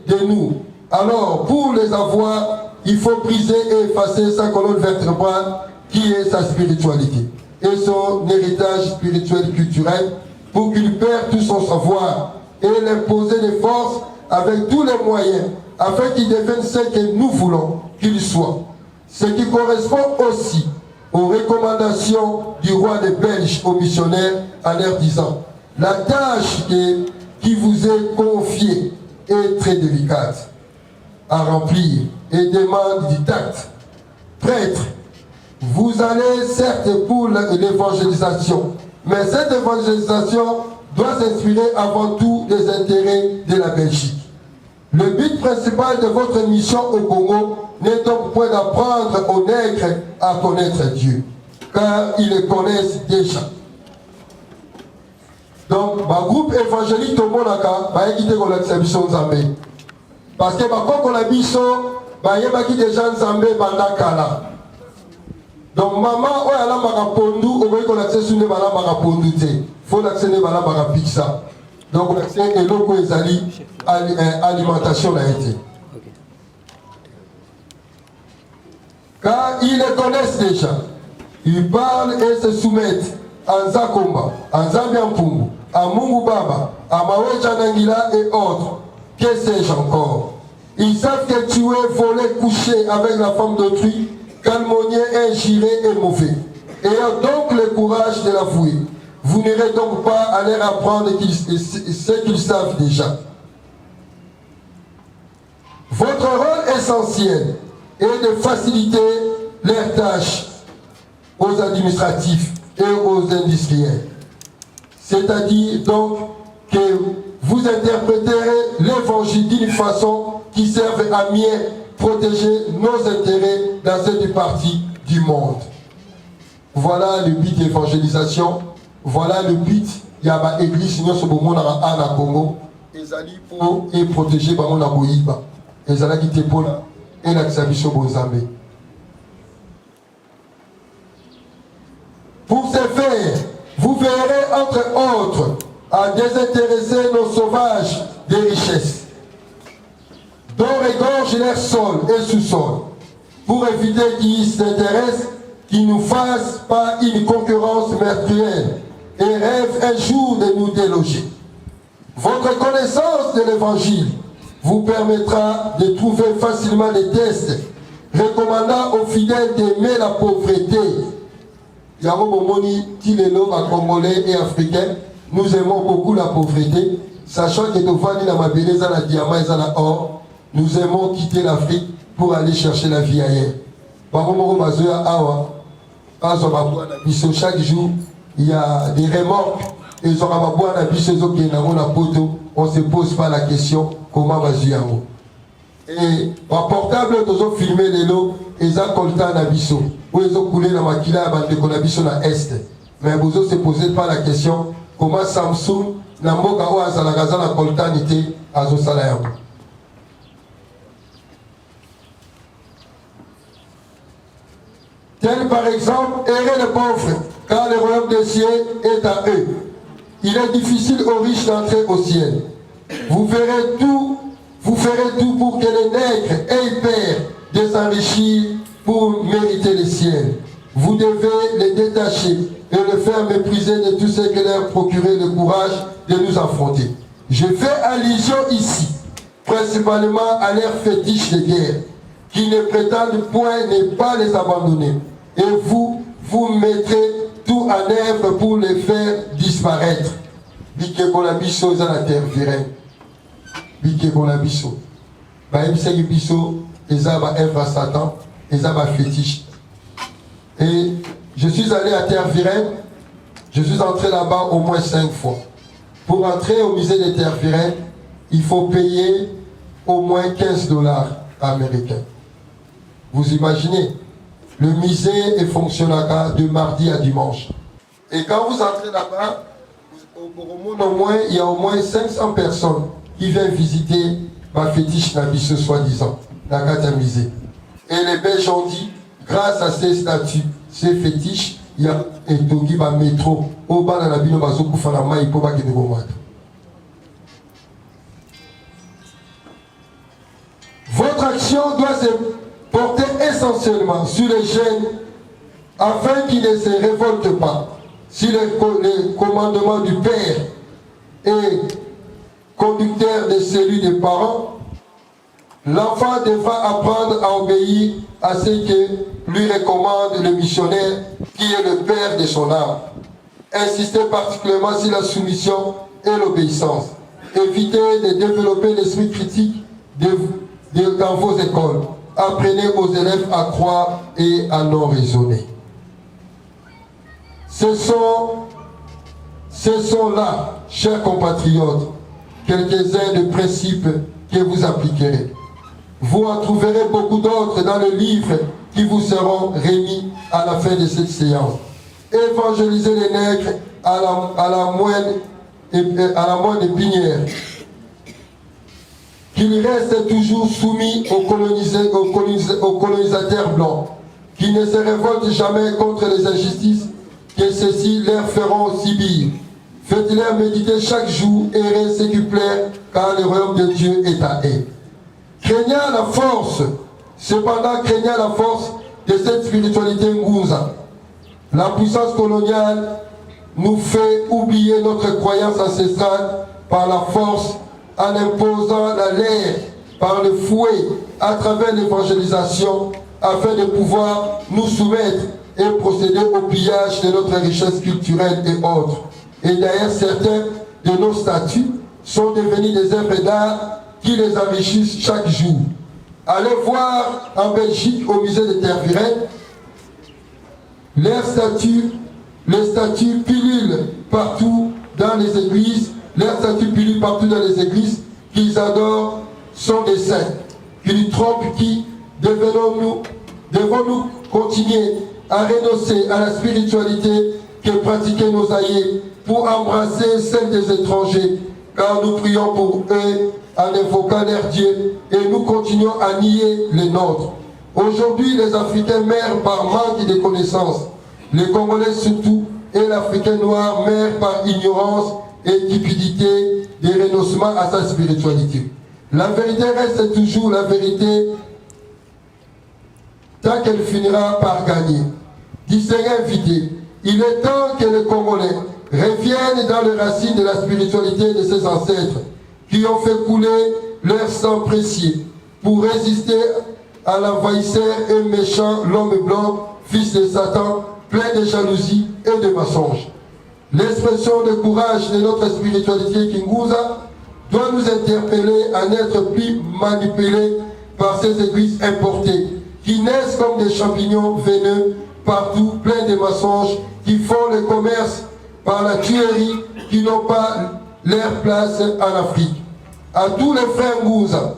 de nous. Alors, pour les avoir, il faut briser et effacer sa colonne vertébrale, qui est sa spiritualité, et son héritage spirituel culturel, pour qu'il perde tout son savoir, et l'imposer de force avec tous les moyens, afin qu'il devienne ce que nous voulons qu'il soit. Ce qui correspond aussi aux recommandations du roi des Belges aux missionnaires en leur disant: la tâche qui vous est confiée est très délicate à remplir et demande du tact. Prêtre, vous allez certes pour l'évangélisation, mais cette évangélisation doit s'inspirer avant tout des intérêts de la Belgique. Le but principal de votre mission au Congo n'est donc point d'apprendre aux nègres à connaître Dieu, car ils le connaissent déjà. Donc, le groupe évangélique de Monaka va quitter la mission Nzambé. Parce que quand on a mission, il y a des gens Nzambé Bandakala. Donc, maman, on a la marapondu, on va qu'on accède sur les marapondu. Il faut l'accès à la marapizza. Donc, l'accès est l'eau alimentation a été. Car ils les connaissent déjà. Ils parlent et se soumettent à Nzakomba, à Nzambiampungu, à Mungu Baba, à Maweja Nangila et autres. Que sais-je encore? Ils savent que tuer, voler, coucher avec la femme d'autrui, calomnier, injuré et mauvais. Ayant donc le courage de l'avouer, vous n'irez donc pas à leur apprendre ce qu'ils savent déjà. Votre rôle essentiel est de faciliter leurs tâches aux administratifs et aux industriels. C'est-à-dire donc que vous interpréterez l'évangile d'une façon qui serve à mieux protéger nos intérêts dans cette partie du monde. Voilà le but d'évangélisation. Voilà le but. Il y a une église qui est en Congo. Et protéger Bamona Boïba. Et Zala qui pour et l'accession Bozambe. Pour ce faire, vous verrez entre autres à désintéresser nos sauvages des richesses, dont regorge leur sol et sous-sol, pour éviter qu'ils s'intéressent, qu'ils ne nous fassent pas une concurrence meurtrière et rêvent un jour de nous déloger. Votre connaissance de l'évangile vous permettra de trouver facilement des tests recommandant aux fidèles d'aimer la pauvreté. Yamo Momoni, Tilelo, Congolais et Africains, nous aimons beaucoup la pauvreté, sachant que Tovani, la Mabéleza, la Diamant et la Or, nous aimons quitter l'Afrique pour aller chercher la vie ailleurs. Chaque jour, il y a des remorques. Et on ne se pose pas la question comment va jouer. Et en portable, ils ont filmé les lots, ils ont colté un abisso. Ou ils ont coulé dans ma kila, ils ont abisso dans l'Est. Mais vous ne se posez pas la question comment Samsung, n'a pas ou à la gazan, a colté un été à Zosalayam. Tel par exemple, errer les pauvres, car le royaume des cieux est à eux. Il est difficile aux riches d'entrer au ciel. Vous ferez tout pour que les nègres aient peur de s'enrichir pour mériter le ciel. Vous devez les détacher et les faire mépriser de tout ce qui leur procurait le courage de nous affronter. Je fais allusion ici, principalement à leurs fétiches de guerre, qui ne prétendent point ne pas les abandonner. Et vous mettrez tout en œuvre pour les faire disparaître. Bike Kolabiso dans la terre viren. Bike Kolabiso. Baïbiseki Biso, Ezaba œuvre à Satan, Ezaba fétiche. Et je suis allé à terre viren, je suis entré là-bas au moins 5 fois. Pour entrer au musée des terres viren, il faut payer au moins $15 américains. Vous imaginez? Le musée est fonctionnel de mardi à dimanche. Et quand vous entrez là-bas, il y a au moins 500 personnes qui viennent visiter ma fétiche Nabiso soi-disant, dans le musée. Et les Belges ont dit, grâce à ces statues, ces fétiches, il y a un togi ba métro, au bas de la bino bazoko fanama il peut pas que de Votre action doit se porter essentiellement sur les jeunes afin qu'ils ne se révoltent pas. Si le commandement du Père est conducteur de celui des parents, l'enfant devra apprendre à obéir à ce que lui recommande le missionnaire qui est le Père de son âme. Insistez particulièrement sur la soumission et l'obéissance. Évitez de développer l'esprit critique dans vos écoles. Apprenez aux élèves à croire et à non raisonner. Ce sont là, chers compatriotes, quelques-uns des principes que vous appliquerez. Vous en trouverez beaucoup d'autres dans le livre qui vous seront remis à la fin de cette séance. Évangélisez les nègres à la moindre épinière. Qu'ils restent toujours soumis aux colonisateurs blancs, qui ne se révoltent jamais contre les injustices que ceux-ci leur feront subir. Faites-leur méditer chaque jour et ce qui plaît, car le royaume de Dieu est à eux. Craignant la force, cependant craignant la force de cette spiritualité Ngunza. La puissance coloniale nous fait oublier notre croyance ancestrale par la force en imposant la laire par le fouet à travers l'évangélisation afin de pouvoir nous soumettre et procéder au pillage de notre richesse culturelle et autres. Et d'ailleurs, certains de nos statues sont devenus des œuvres d'art qui les enrichissent chaque jour. Allez voir en Belgique, au musée de Tervuren, les statues pilulent partout dans les églises, leurs statues pilulent partout dans les églises qu'ils adorent sont des saints. Qu'ils trompent qui devons-nous continuer à renoncer à la spiritualité que pratiquaient nos aïeux pour embrasser celle des étrangers, car nous prions pour eux en invoquant leur Dieu et nous continuons à nier les nôtres. Aujourd'hui, les Africains meurent par manque de connaissances, les Congolais surtout, et l'Africain noir meurt par ignorance et cupidité des renoncements à sa spiritualité. La vérité reste toujours la vérité tant qu'elle finira par gagner. Discerner invité, il est temps que les Congolais reviennent dans les racines de la spiritualité de ses ancêtres, qui ont fait couler leur sang précieux pour résister à l'envahisseur et méchant l'homme blanc, fils de Satan, plein de jalousie et de mensonges. L'expression de courage de notre spiritualité Kinguza doit nous interpeller à n'être plus manipulés par ces églises importées, qui naissent comme des champignons veineux partout, pleins de mensonges, qui font le commerce par la tuerie, qui n'ont pas leur place en Afrique. À tous les frères Ngouza,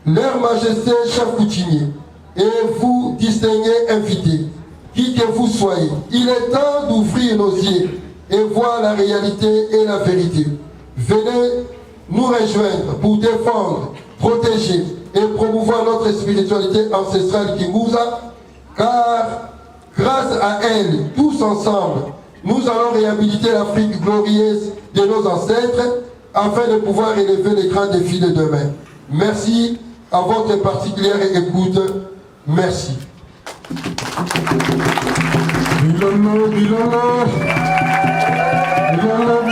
leur majesté, chef coutumier, et vous, distingués invités, qui que vous soyez, il est temps d'ouvrir nos yeux et voir la réalité et la vérité. Venez nous rejoindre pour défendre, protéger et promouvoir notre spiritualité ancestrale Kinguza, car grâce à elle, tous ensemble, nous allons réhabiliter l'Afrique glorieuse de nos ancêtres afin de pouvoir élever les grands défis de demain. Merci à votre particulière écoute. Merci. Bilolo, bilolo. Bilolo.